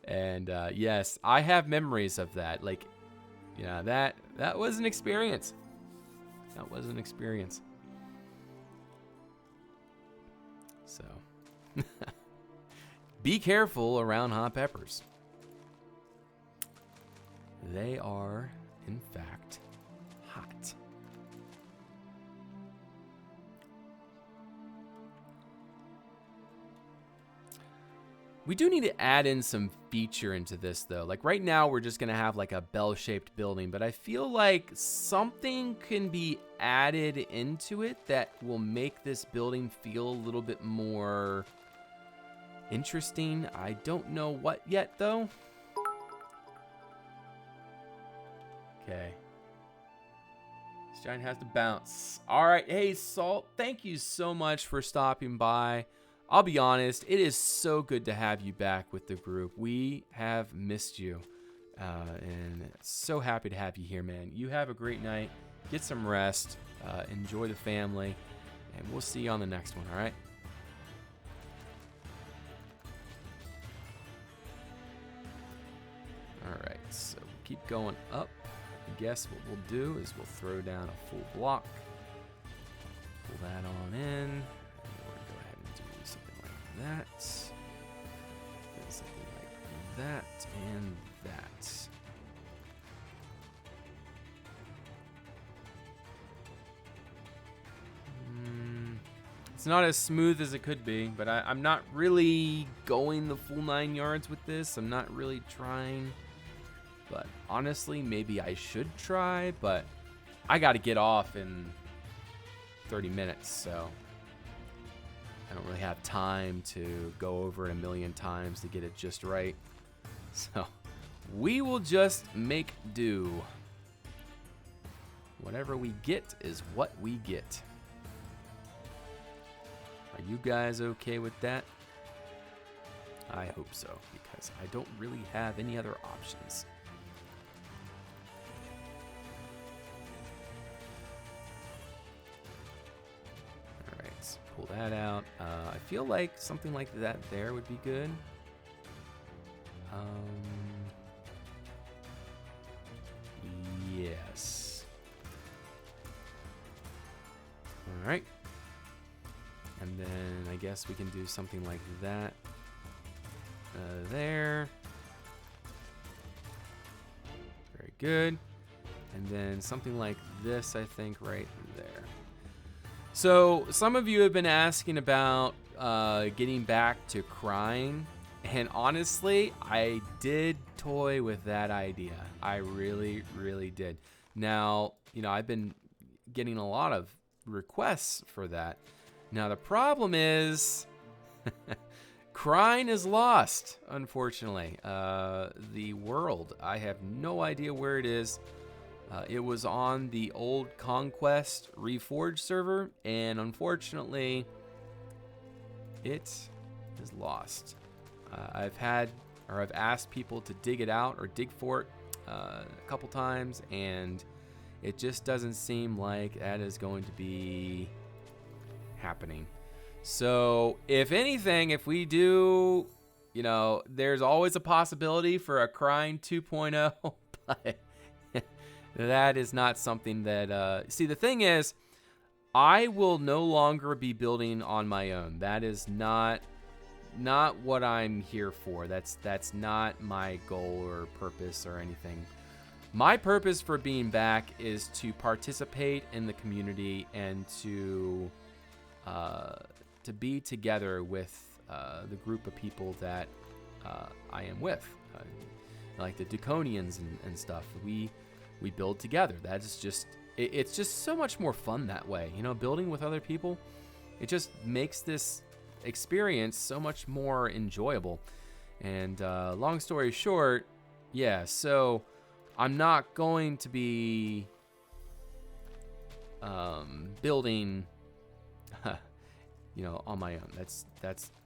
Speaker 1: And yes, I have memories of that. Like, yeah, that was an experience. That was an experience. So, be careful around hot peppers. They are, in fact, hot. We do need to add in some feature into this, though. Like right now, we're just going to have like a bell-shaped building, but I feel like something can be added into it that will make this building feel a little bit more interesting. I don't know what yet, though. Okay. This giant has to bounce. All right. Hey, Salt, thank you so much for stopping by. I'll be honest, it is so good to have you back with the group. We have missed you, and so happy to have you here, man. You have a great night. Get some rest. Enjoy the family, and we'll see you on the next one, all right? All right, so keep going up. I guess what we'll do is we'll throw down a full block. Pull that on in. That, something like that, and that. It's not as smooth as it could be, but I'm not really going the full 9 yards with this. I'm not really trying, but honestly, maybe I should try, but I got to get off in 30 minutes, so I don't really have time to go over it a million times to get it just right. So we will just make do. Whatever we get is what we get. Are you guys okay with that? I hope so, because I don't really have any other options. All right, let's pull that out. I feel like something like that there would be good. Yes. All right. And then I guess we can do something like that there. Very good. And then something like this, I think, right there. So some of you have been asking about getting back to crying. And honestly, I did toy with that idea. I really, really did. Now, I've been getting a lot of requests for that. Now, the problem is crying is lost, unfortunately. The world, I have no idea where it is. It was on the old Conquest Reforged server, and unfortunately, it is lost. I've asked people to dig it out or dig for it a couple times, and it just doesn't seem like that is going to be happening. So if anything, if we do, there's always a possibility for a Crying 2.0, but that is not something that, see, the thing is, I will no longer be building on my own. That is not what I'm here for. That's not my goal or purpose or anything. My purpose for being back is to participate in the community and to be together with the group of people that I am with, like the Duconians and stuff. We build together. It's just so much more fun that way. Building with other people, it just makes this experience so much more enjoyable. And long story short, yeah, so I'm not going to be building on my own. That's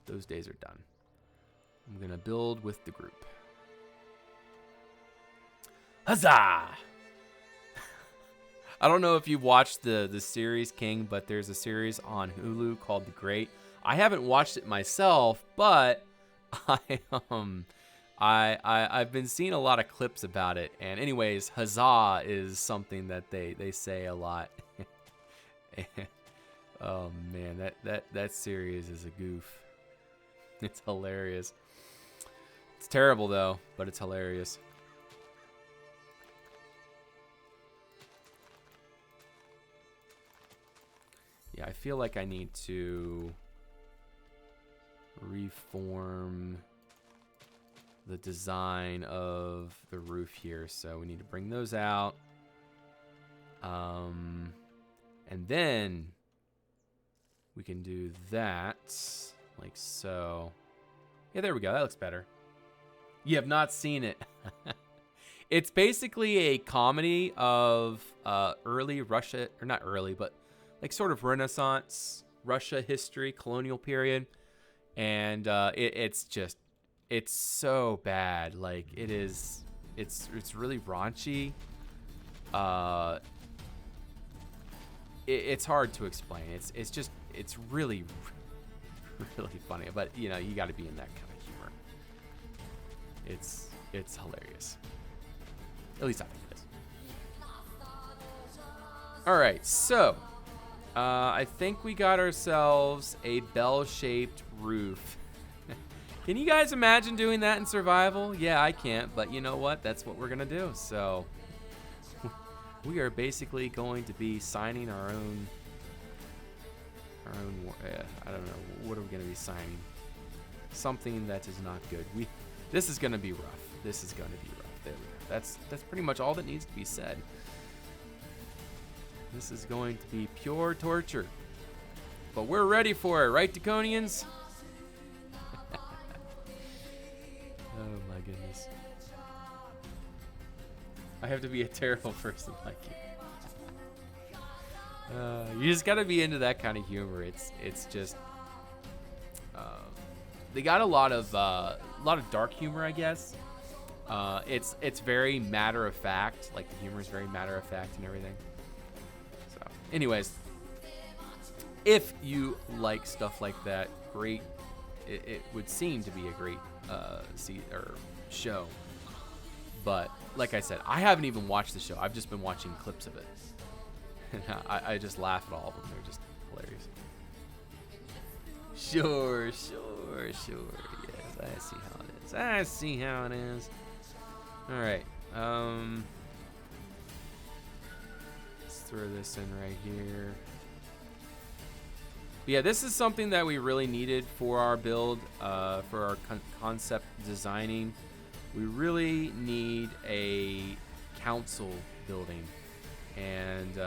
Speaker 1: those days are done. I'm gonna build with the group. Huzzah! I don't know if you've watched the series King, but there's a series on Hulu called The Great. I haven't watched it myself, but I've been seeing a lot of clips about it. And anyways, huzzah is something that they say a lot. Oh man, that series is a goof. It's hilarious. It's terrible though, but it's hilarious. Yeah, I feel like I need to reform the design of the roof here. So we need to bring those out. And then we can do that like so. Yeah, there we go. That looks better. You have not seen it. It's basically a comedy of early Russia, or not early, but like sort of Renaissance Russia history, colonial period. And it's so bad. Like it's really raunchy. It's hard to explain. It's really funny. But you got to be in that kind of humor. It's hilarious. At least I think it is. All right, so I think we got ourselves a bell-shaped roof. Can you guys imagine doing that in survival? Yeah, I can't, but you know what? That's what we're gonna do. So we are basically going to be signing our own. I don't know. What are we gonna be signing? Something that is not good. This is gonna be rough. This is gonna be rough. There we go. That's pretty much all that needs to be said. This is going to be pure torture. But we're ready for it, right, Duconians? Oh my goodness. I have to be a terrible person like you. You just gotta be into that kind of humor. It's just they got a lot of dark humor, I guess. It's very matter of fact. Like the humor is very matter of fact and everything. So, anyways, if you like stuff like that, great. It would seem to be a great show. But like I said, I haven't even watched the show. I've just been watching clips of it. And I just laugh at all of them. They're just hilarious. Sure. Yes, I see how it is. All right. Let's throw this in right here. But yeah, this is something that we really needed for our build, for our concept designing. We really need a council building. And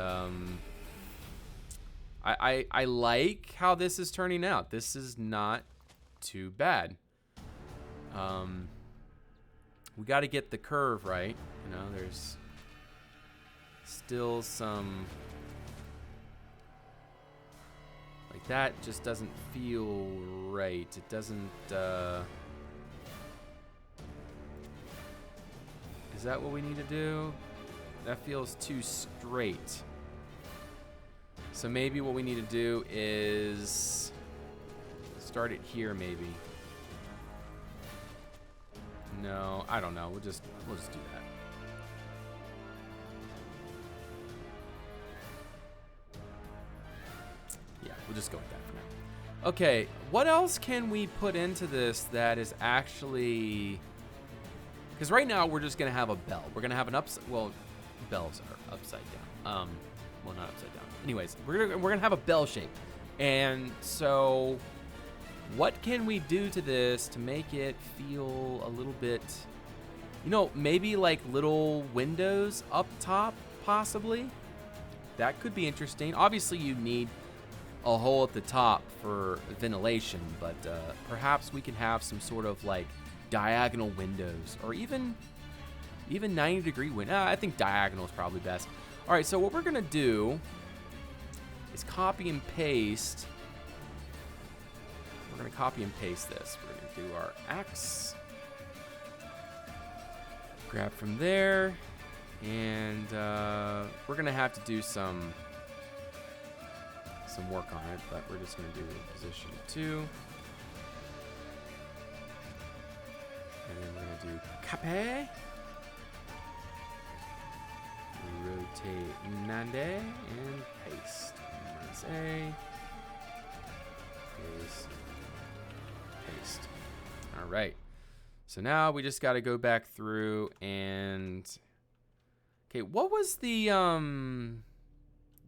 Speaker 1: I like how this is turning out. This is not too bad. We got to get the curve right. You know, there's still some, like that just doesn't feel right. It doesn't, is that what we need to do? That feels too straight. So maybe what we need to do is start it here, maybe. No, I don't know. We'll just do that. Yeah, we'll just go with that for now. Okay, what else can we put into this that is actually? Because right now we're just gonna have a bell. We're gonna have an bells are upside down. Well, not upside down. Anyways, we're gonna have a bell shape, and so what can we do to this to make it feel a little bit, you know, maybe like little windows up top, possibly? That could be interesting. Obviously, you need a hole at the top for ventilation, but perhaps we can have some sort of like diagonal windows, or even 90-degree window. I think diagonal is probably best. All right, so what we're gonna do is copy and paste. We're gonna copy and paste this. We're gonna do our X. Grab from there, and we're gonna have to do some work on it, but we're just gonna do position 2. And then we're gonna do copy. Rotate 90 and paste. Minus A. Paste. All right. So now we just got to go back through and. Okay, what was the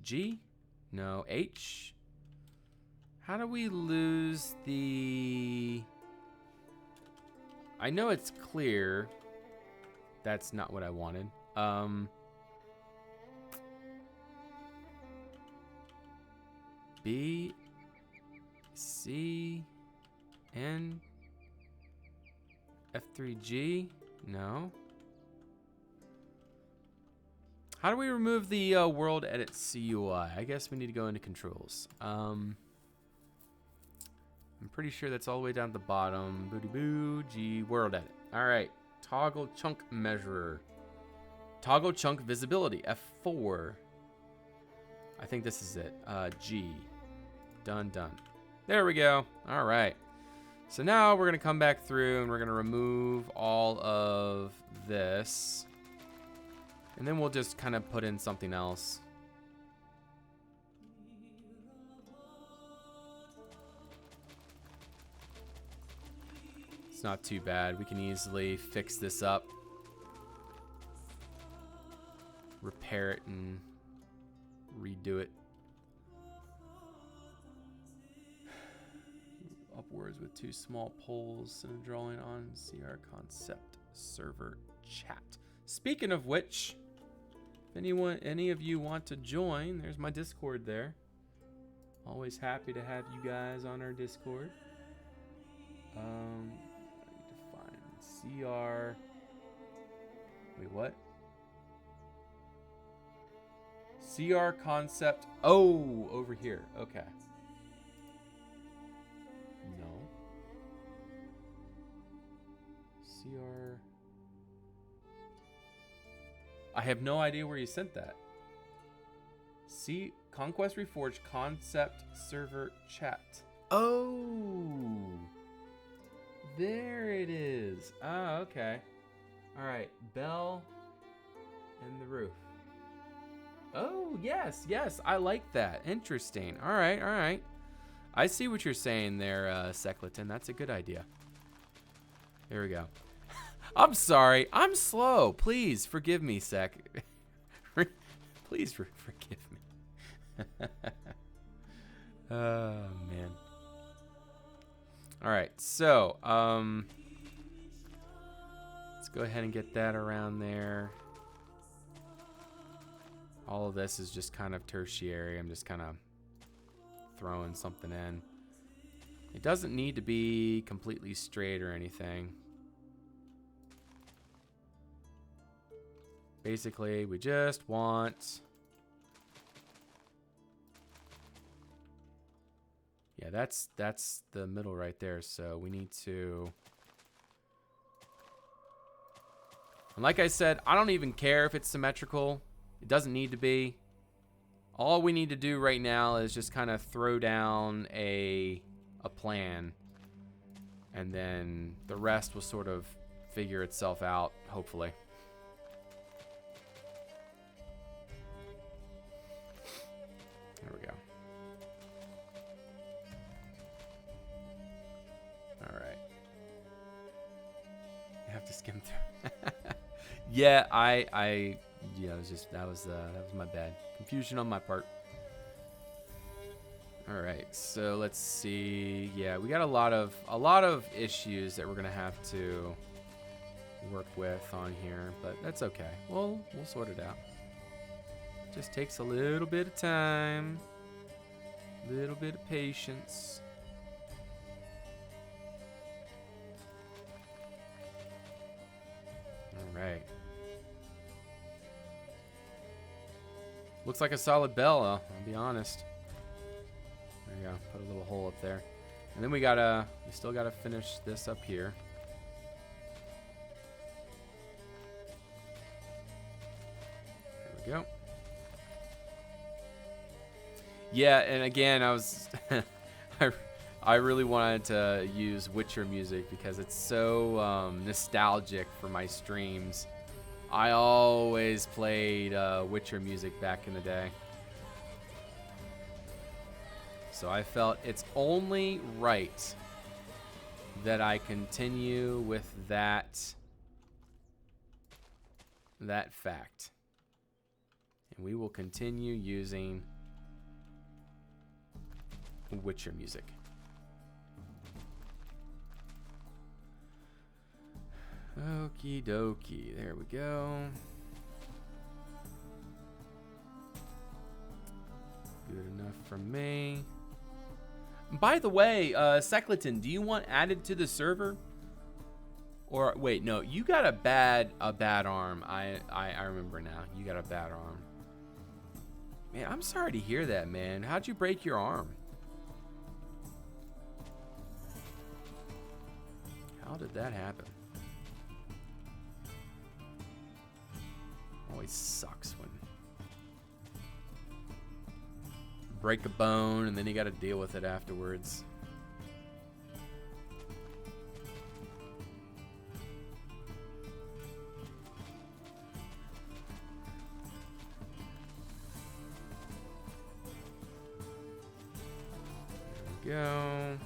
Speaker 1: G? No, H. How do we lose the? I know it's clear. That's not what I wanted. B, C, N, F3G? No. How do we remove the world edit CUI? I guess we need to go into controls. I'm pretty sure that's all the way down at the bottom. Booty boo, G, world edit. All right, toggle chunk measurer. Toggle chunk visibility, F4. I think this is it, G. Done. There we go. All right. So now we're going to come back through and we're going to remove all of this. And then we'll just kind of put in something else. It's not too bad. We can easily fix this up. Repair it and redo it. Upwards with 2 small poles and a drawing on CR concept server chat. Speaking of which, if any of you want to join, there's my Discord there. Always happy to have you guys on our Discord. Define CR. Wait, what? CR concept. Oh, over here. Okay. No. CR. I have no idea where you sent that. See, Conquest Reforged concept server chat. Oh, there it is. Oh, okay. All right, Bell and the roof. Oh, yes, yes, I like that. Interesting. All right. I see what you're saying there, Secleton. That's a good idea. There we go. I'm sorry. I'm slow. Please forgive me, Sec. Please forgive me. Oh, man. All right, so let's go ahead and get that around there. All of this is just kind of tertiary. I'm just kind of throwing something in. It doesn't need to be completely straight or anything. Basically, we just want... Yeah, that's the middle right there. So we need to... And like I said, I don't even care if it's symmetrical. It doesn't need to be. All we need to do right now is just kind of throw down a plan. And then the rest will sort of figure itself out, hopefully. There we go. All right. You have to skim through. Yeah, yeah, it was just that was my bad. Confusion on my part. All right, so let's see. Yeah, we got a lot of issues that we're gonna have to work with on here, but that's okay. We'll sort it out. Just takes a little bit of time, little bit of patience. All right. Looks like a solid bell, I'll be honest. There you go, put a little hole up there. And then we still gotta finish this up here. There we go. Yeah, and again, I really wanted to use Witcher music because it's so nostalgic for my streams. I always played Witcher music back in the day. So I felt it's only right that I continue with that fact. And we will continue using Witcher music. Okie dokie, there we go. Good enough for me. By the way, Secleton, do you want added to the server? Or wait, no, you got a bad arm. I remember now. You got a bad arm. Man, I'm sorry to hear that, man. How'd you break your arm? How did that happen? Always sucks when break a bone and then you got to deal with it afterwards. There we go.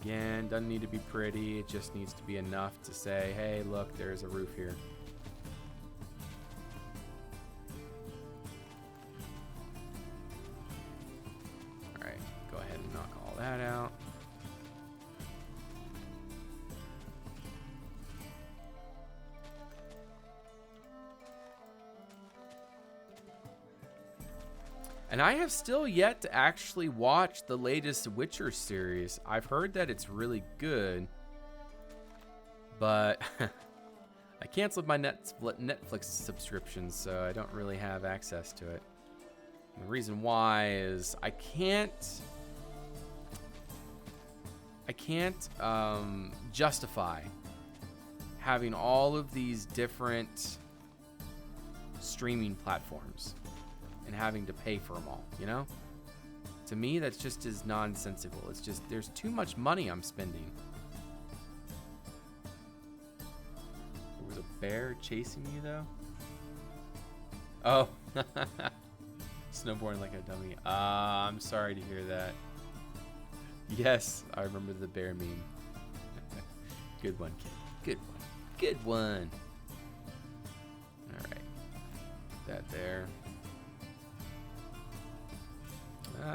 Speaker 1: Again, doesn't need to be pretty. It just needs to be enough to say, hey, look, there's a roof here. That out. And I have still yet to actually watch the latest Witcher series. I've heard that it's really good, but I canceled my Netflix subscription, so I don't really have access to it. The reason why is I can't justify having all of these different streaming platforms and having to pay for them all, you know? To me, that's just as nonsensical. It's just, there's too much money I'm spending. There was a bear chasing you, though? Oh. Snowboarding like a dummy. I'm sorry to hear that. Yes, I remember the bear meme. Good one, kid. Good one. Good one. All right. That there.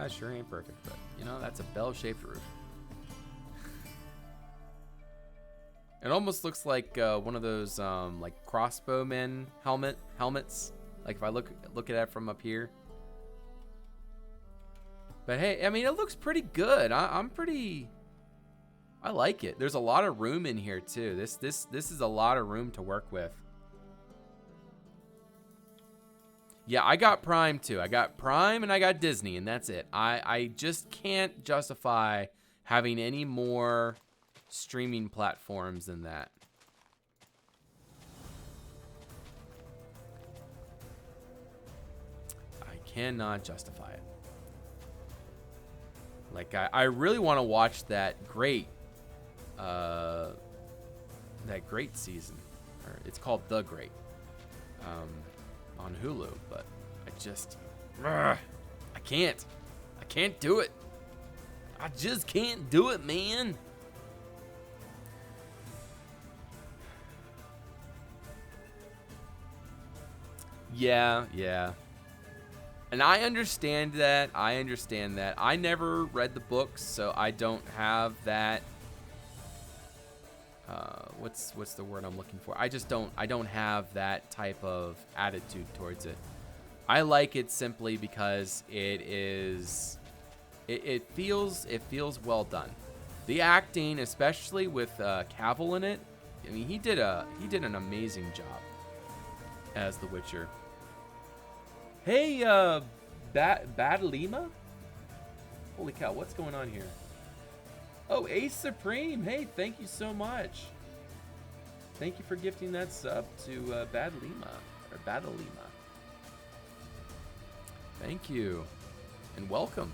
Speaker 1: Sure ain't perfect, but you know, that's a bell-shaped roof. It almost looks like one of those like crossbowmen helmets. Like if I look at it from up here. But hey, I mean, it looks pretty good. I like it. There's a lot of room in here too. This is a lot of room to work with. Yeah, I got Prime too. I got Prime and I got Disney, and that's it. I just can't justify having any more streaming platforms than that. I cannot justify it. Like, I really want to watch that great season. Or it's called The Great. On Hulu, but I just, I can't do it. I just can't do it, man. Yeah. And I understand that. I never read the books, so I don't have that. What's the word I'm looking for? I don't have that type of attitude towards it. I like it simply because it feels well done. The acting, especially with Cavill in it, I mean, he did an amazing job as the Witcher. Hey, Badalima? Holy cow, what's going on here? Oh, Ace Supreme. Hey, thank you so much. Thank you for gifting that sub to Badalima. Thank you. And welcome.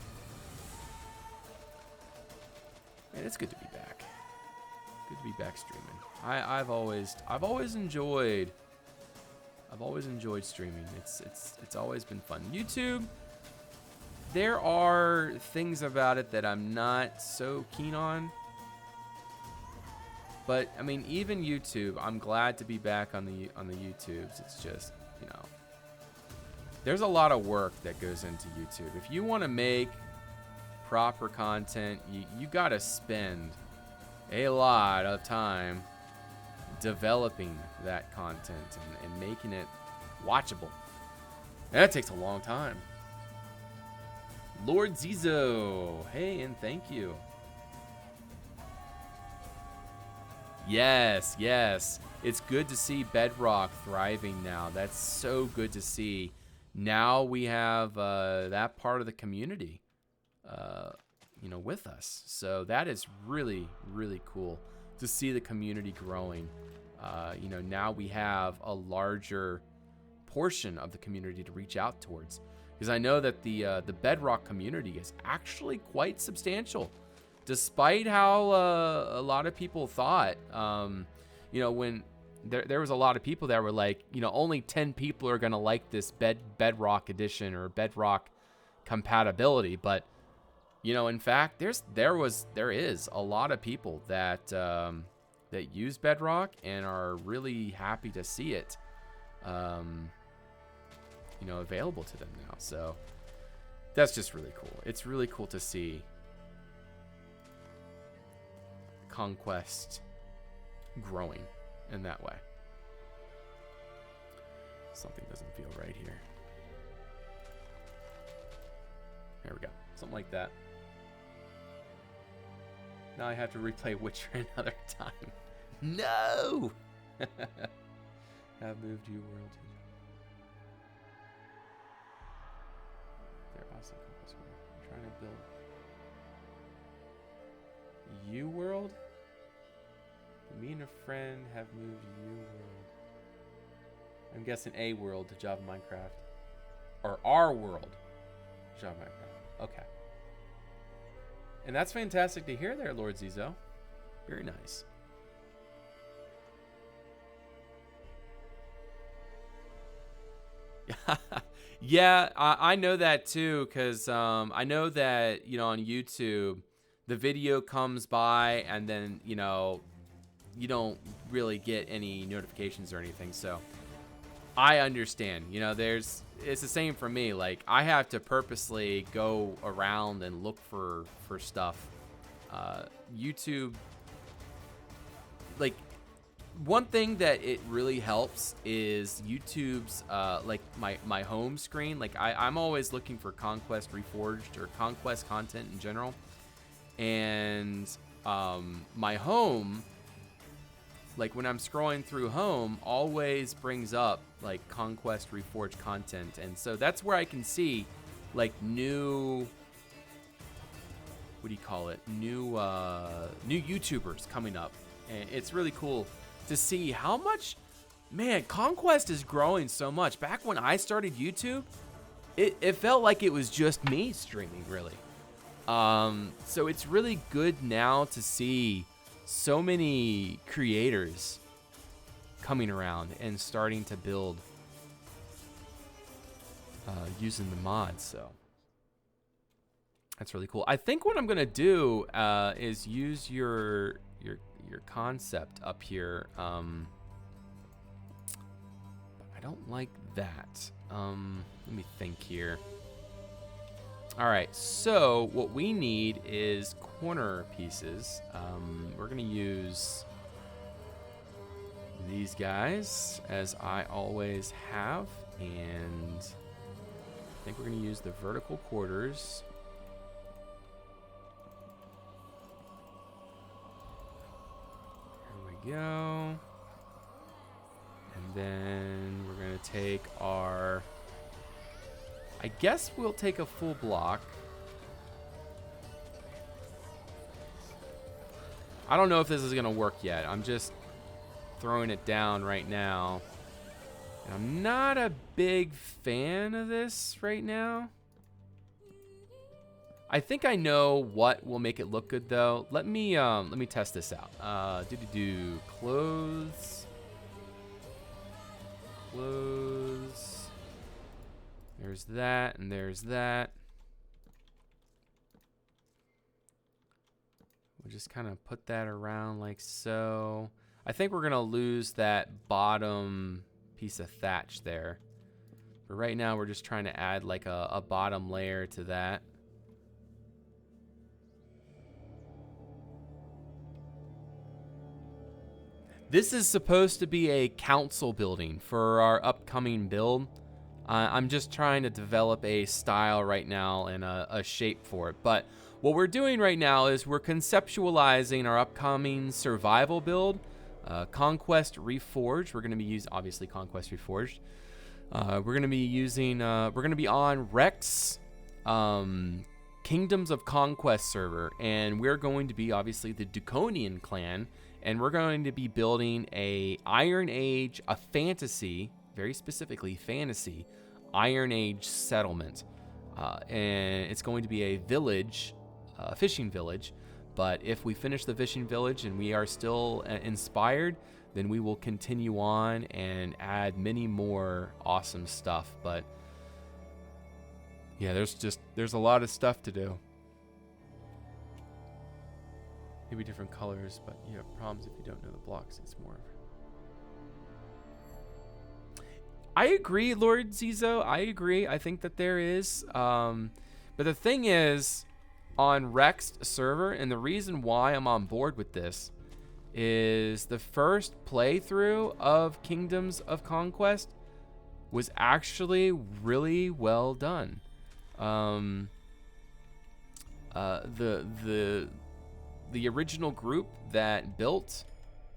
Speaker 1: Man, it's good to be back. Good to be back streaming. I've always enjoyed streaming. It's always been fun. YouTube, there are things about it that I'm not so keen on. But I mean, even YouTube, I'm glad to be back on the YouTubes. It's just, you know, there's a lot of work that goes into YouTube. If you want to make proper content, you got to spend a lot of time developing that content and making it watchable. And that takes a long time. Lord Zizo, hey, and thank you. Yes. It's good to see Bedrock thriving now. That's so good to see. Now we have that part of the community, with us. So that is really, really cool to see the community growing. Now we have a larger portion of the community to reach out towards. Because I know that the Bedrock community is actually quite substantial. Despite how a lot of people thought, when there was a lot of people that were like, only 10 people are going to like this Bedrock edition or Bedrock compatibility. But, in fact, there is a lot of people that use Bedrock and are really happy to see it, available to them now. So that's just really cool. It's really cool to see Conquest growing in that way. Something doesn't feel right here. There we go. Something like that. Now I have to replay Witcher another time. No! Have moved you world. I'm trying to build U-World. Me and a friend have moved U-World. I'm guessing A world to Java Minecraft. Or our world to Java Minecraft. Okay. And that's fantastic to hear there, Lord Zizo. Very nice. Yeah, I know that too, because I know that, you know, on YouTube, the video comes by and then, you know, you don't really get any notifications or anything. So I understand, you know, it's the same for me. Like, I have to purposely go around and look for stuff. YouTube, like, one thing that it really helps is YouTube's like my home screen. Like, I'm always looking for Conquest Reforged or Conquest content in general, and my home, like when I'm scrolling through home, always brings up like Conquest Reforged content, and so that's where I can see like new, what do you call it, new YouTubers coming up, and it's really cool to see how much, man, Conquest is growing so much. Back when I started YouTube, it felt like it was just me streaming, really. So it's really good now to see so many creators coming around and starting to build using the mods. So that's really cool. I think what I'm gonna do is use your concept up here. But I don't like that. Let me think here. All right, so what we need is corner pieces. We're gonna use these guys, as I always have, and I think we're gonna use the vertical quarters. There we go. And then we're gonna take our, I guess we'll take a full block. I don't know if this is gonna work yet. I'm just throwing it down right now. And I'm not a big fan of this right now. I think I know what will make it look good though. Let me test this out. Clothes. Clothes. There's that, and there's that. We'll just kind of put that around like so. I think we're gonna lose that bottom piece of thatch there. But right now we're just trying to add like a bottom layer to that. This is supposed to be a council building for our upcoming build. I'm just trying to develop a style right now and a shape for it. But what we're doing right now is we're conceptualizing our upcoming survival build, Conquest Reforged. We're going to be using, obviously, Conquest Reforged. We're going to be using, we're going to be on Rex Kingdoms of Conquest server, and we're going to be obviously the Duconian clan, and we're going to be building a Iron Age, a fantasy, very specifically fantasy, Iron Age settlement. And it's going to be a village, a fishing village. But if we finish the fishing village and we are still inspired, then we will continue on and add many more awesome stuff. But yeah, there's a lot of stuff to do. Maybe different colors, but you have problems if you don't know the blocks. It's more of... I agree, Lord Zizo. I agree. I think that there is. But the thing is, on Rex server, and the reason why I'm on board with this is the first playthrough of Kingdoms of Conquest was actually really well done. The original group that built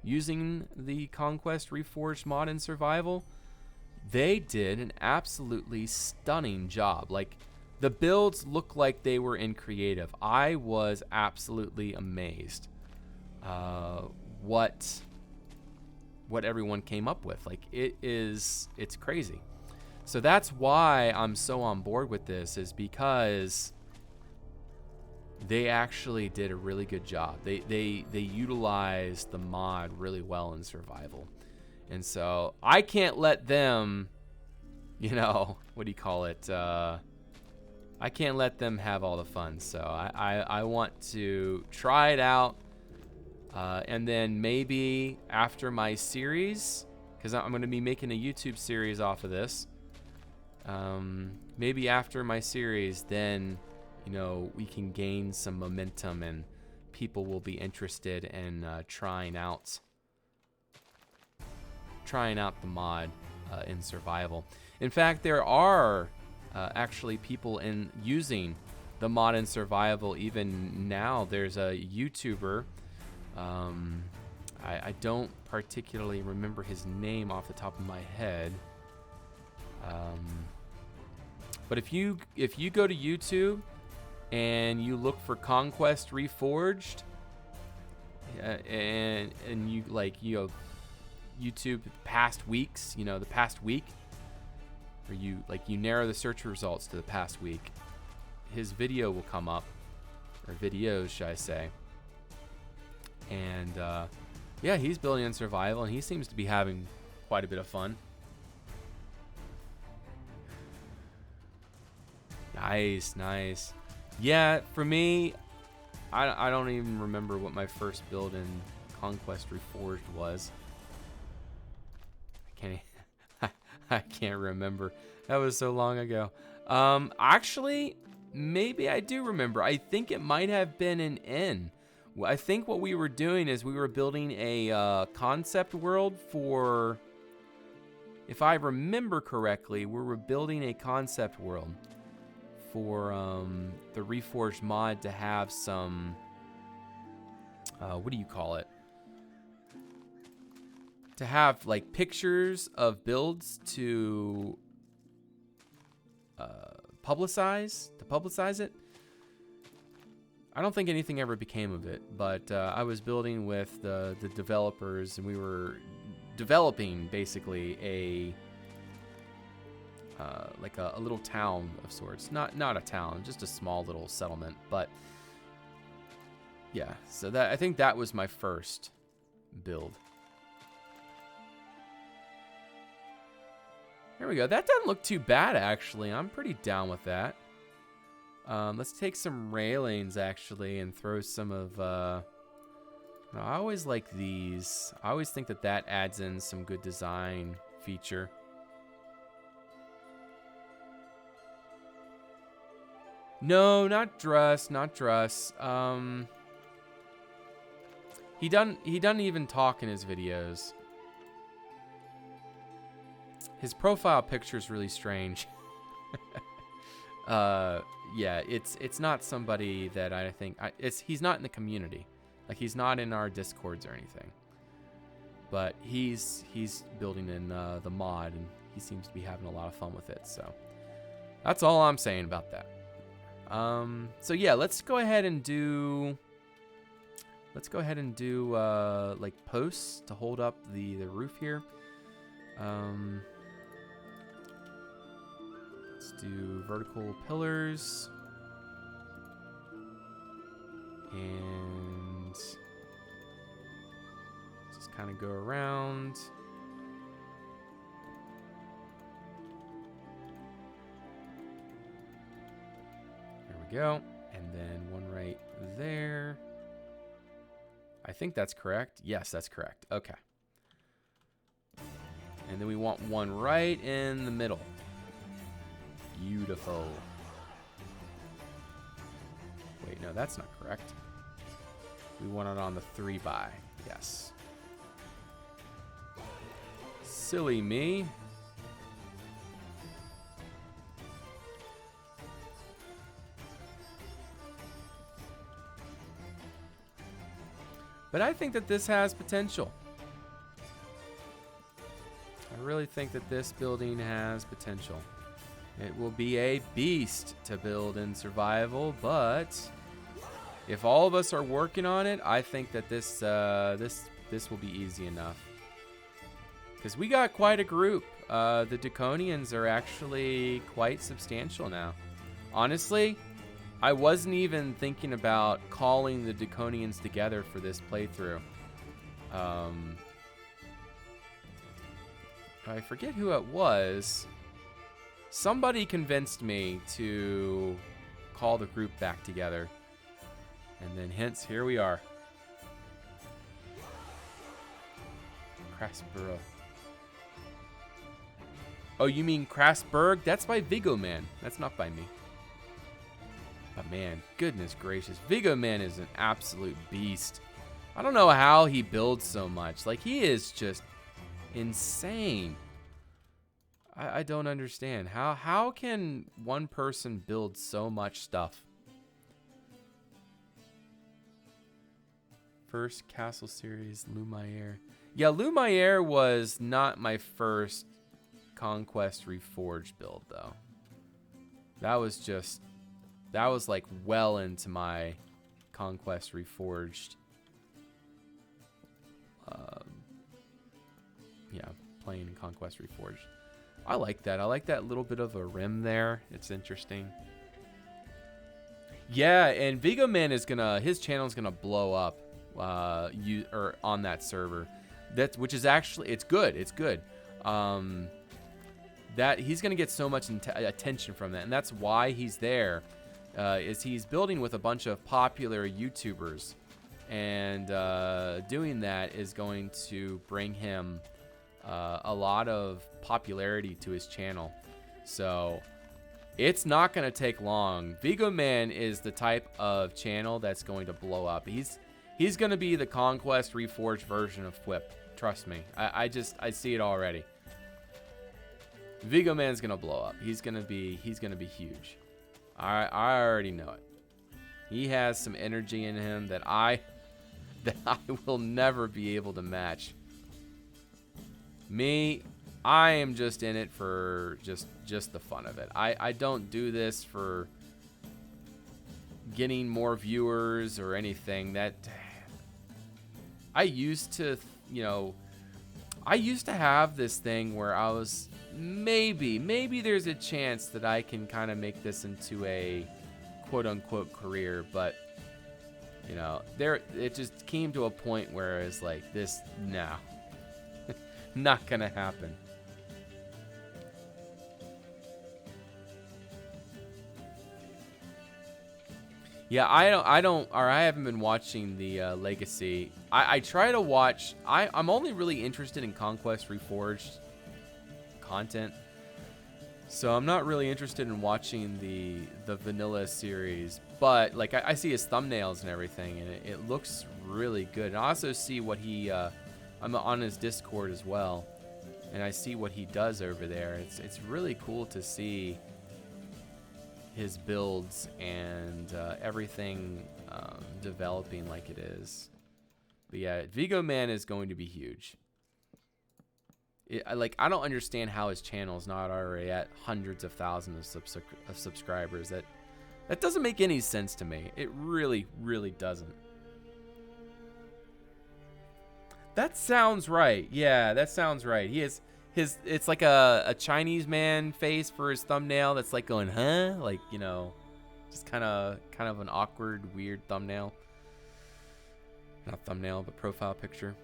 Speaker 1: using the Conquest Reforged mod in survival, they did an absolutely stunning job. Like, The builds look like they were in creative. I was absolutely amazed what everyone came up with. Like, it's crazy. So that's why I'm so on board with this, is because they actually did a really good job. They utilized the mod really well in survival. And so I can't let them, what do you call it? I can't let them have all the fun. So I want to try it out. And then maybe after my series, because I'm going to be making a YouTube series off of this. Maybe after my series, then, we can gain some momentum and people will be interested in trying out the mod in survival. In fact, there are actually people using the mod in survival even now. There's a YouTuber. I don't particularly remember his name off the top of my head. But if you go to YouTube and you look for Conquest Reforged, and you YouTube past weeks, the past week, or you narrow the search results to the past week, his video will come up, or videos, should I say. And yeah, he's building in survival, and he seems to be having quite a bit of fun. Nice. Yeah, for me, I don't even remember what my first build in Conquest Reforged was. I can't remember. That was so long ago. Actually, maybe I do remember. I think it might have been an N. I think what we were doing is we were building a concept world for, if I remember correctly, we were building a concept world for the Reforged mod to have some, what do you call it? To have like pictures of builds to publicize it. I don't think anything ever became of it, but I was building with the developers, and we were developing basically a little town of sorts. Not a town, just a small little settlement. But yeah, so I think that was my first build. There we go. That doesn't look too bad, actually. I'm pretty down with that. Let's take some railings, actually, and throw some of... I always like these. I always think that adds in some good design feature. No, not Druss, not Druss. He doesn't even talk in his videos. His profile picture is really strange. Yeah, it's not somebody that I think he's not in the community. Like, he's not in our Discords or anything. But he's building in the mod, and he seems to be having a lot of fun with it. So that's all I'm saying about that. So yeah, let's go ahead and do like posts to hold up the roof here. Let's do vertical pillars. And just kind of go around. There we go. And then one right there. I think that's correct. Yes, that's correct. Okay. And then we want one right in the middle. Beautiful. Wait, no, that's not correct. We want it on the 3x. Yes. Silly me. But I think that this has potential. I really think that this building has potential. It will be a beast to build in survival, but if all of us are working on it, I think that this will be easy enough. Because we got quite a group. The Draconians are actually quite substantial now. Honestly, I wasn't even thinking about calling the Draconians together for this playthrough. I forget who it was. Somebody convinced me to call the group back together. And then hence, here we are. Krasbura. Oh, you mean Krasberg? That's by Vigoman. That's not by me. But man, goodness gracious. Vigoman is an absolute beast. I don't know how he builds so much. Like, he is just insane. I don't understand. How can one person build so much stuff? First Castle series, Lumiere. Yeah, Lumiere was not my first Conquest Reforged build, though. That was like well into my Conquest Reforged. Yeah, playing Conquest Reforged. I like that. I like that little bit of a rim there. It's interesting. Yeah, and Vigoman is his channel's gonna blow up on that server. Which is actually, it's good. It's good. That he's gonna get so much attention from that, and that's why he's there. Is he's building with a bunch of popular YouTubers, and doing that is going to bring him a lot of popularity to his channel. So it's not going to take long. Vigoman is the type of channel that's going to blow up. He's going to be the Conquest Reforged version of Whip. Trust me. I see it already. Vigoman's going to blow up. He's going to be huge. I already know it. He has some energy in him that I will never be able to match. Me, I am just in it for just the fun of it. I don't do this for getting more viewers or anything. That I used to have this thing where I was maybe there's a chance that I can kind of make this into a quote unquote career, but it just came to a point where it's like this, no. Not gonna happen. Yeah, I haven't been watching the Legacy. I try to watch. I'm only really interested in Conquest Reforged content, so I'm not really interested in watching the vanilla series. But like I see his thumbnails and everything, and it looks really good. And I also see what he. I'm on his Discord as well, and I see what he does over there. It's really cool to see his builds and everything developing like it is. But yeah, Vigoman is going to be huge. I don't understand how his channel is not already at hundreds of thousands of subscribers. That doesn't make any sense to me. It really, really doesn't. That sounds right. Yeah, that sounds right. He is it's like a Chinese man face for his thumbnail that's like going, huh? Like, just kind of an awkward, weird thumbnail. Not thumbnail, but profile picture.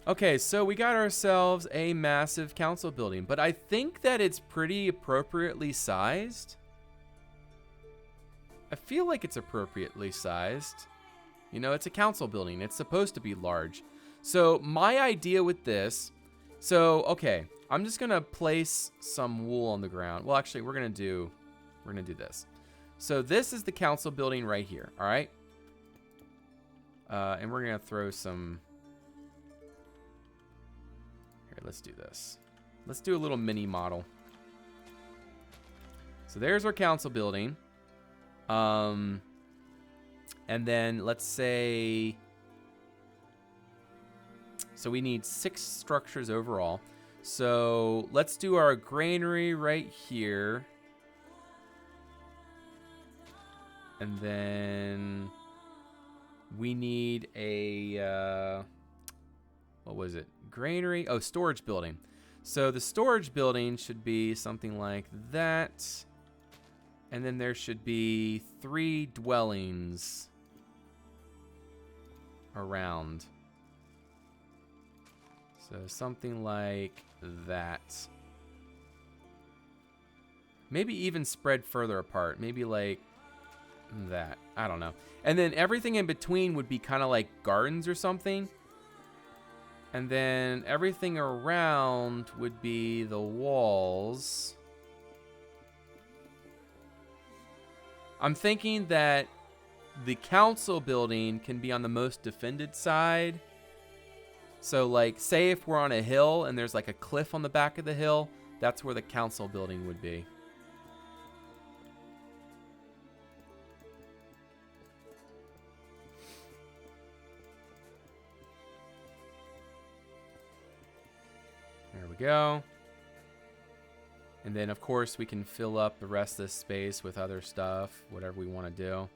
Speaker 1: Okay, so we got ourselves a massive council building, but I think that it's pretty appropriately sized. I feel like it's appropriately sized. It's a council building. It's supposed to be large. So my idea with this, okay, I'm just gonna place some wool on the ground. Well, actually, we're gonna do this. So this is the council building right here. All right, and we're gonna throw some. Here, let's do this. Let's do a little mini model. So there's our council building. And then let's say, so we need 6 structures overall. So let's do our granary right here. And then we need a, what was it? Granary? Oh, storage building. So the storage building should be something like that. And then there should be 3 dwellings around. So something like that. Maybe even spread further apart. Maybe like that. I don't know. And then everything in between would be kind of like gardens or something. And then everything around would be the walls. I'm thinking that the council building can be on the most defended side. So like, say if we're on a hill and there's like a cliff on the back of the hill, that's where the council building would be. There we go. And then, of course, we can fill up the rest of this space with other stuff, whatever we want to do.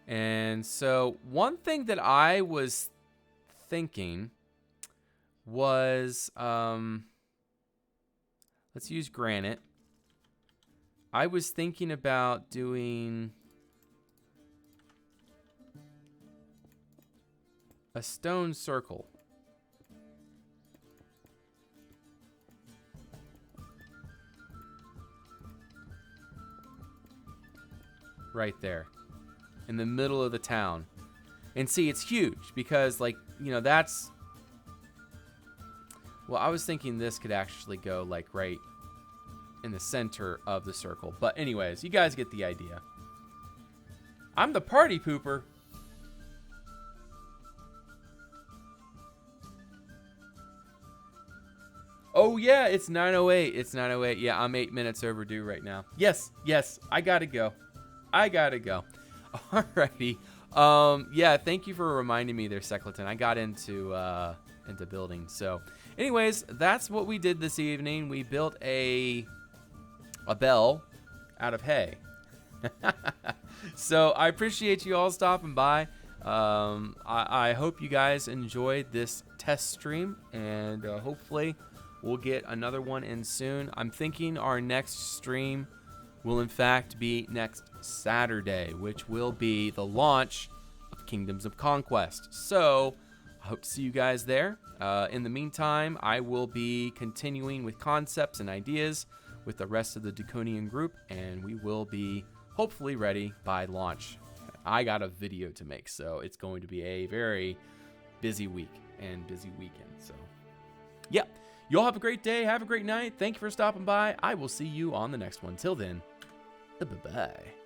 Speaker 1: And so one thing that I was thinking was, let's use granite. I was thinking about doing a stone circle. Right there in the middle of the town. And see, it's huge because, like, you know, that's, well, I was thinking this could actually go like right in the center of the circle. But anyways, you guys get the idea. I'm the party pooper. Oh yeah, it's 9:08. It's 9:08. Yeah, I'm 8 minutes overdue right now. Yes, I gotta go. Alrighty. Yeah, thank you for reminding me there, Secleton. I got into building. So anyways, that's what we did this evening. We built a bell out of hay. So I appreciate you all stopping by. I hope you guys enjoyed this test stream, and hopefully we'll get another one in soon. I'm thinking our next stream will in fact be next Saturday, which will be the launch of Kingdoms of Conquest. So I hope to see you guys there. In the meantime, I will be continuing with concepts and ideas with the rest of the Duconian group, and we will be hopefully ready by launch. I got a video to make, so it's going to be a very busy week and busy weekend. So yeah, you all have a great day. Have a great night. Thank you for stopping by. I will see you on the next one. Till then, bye-bye.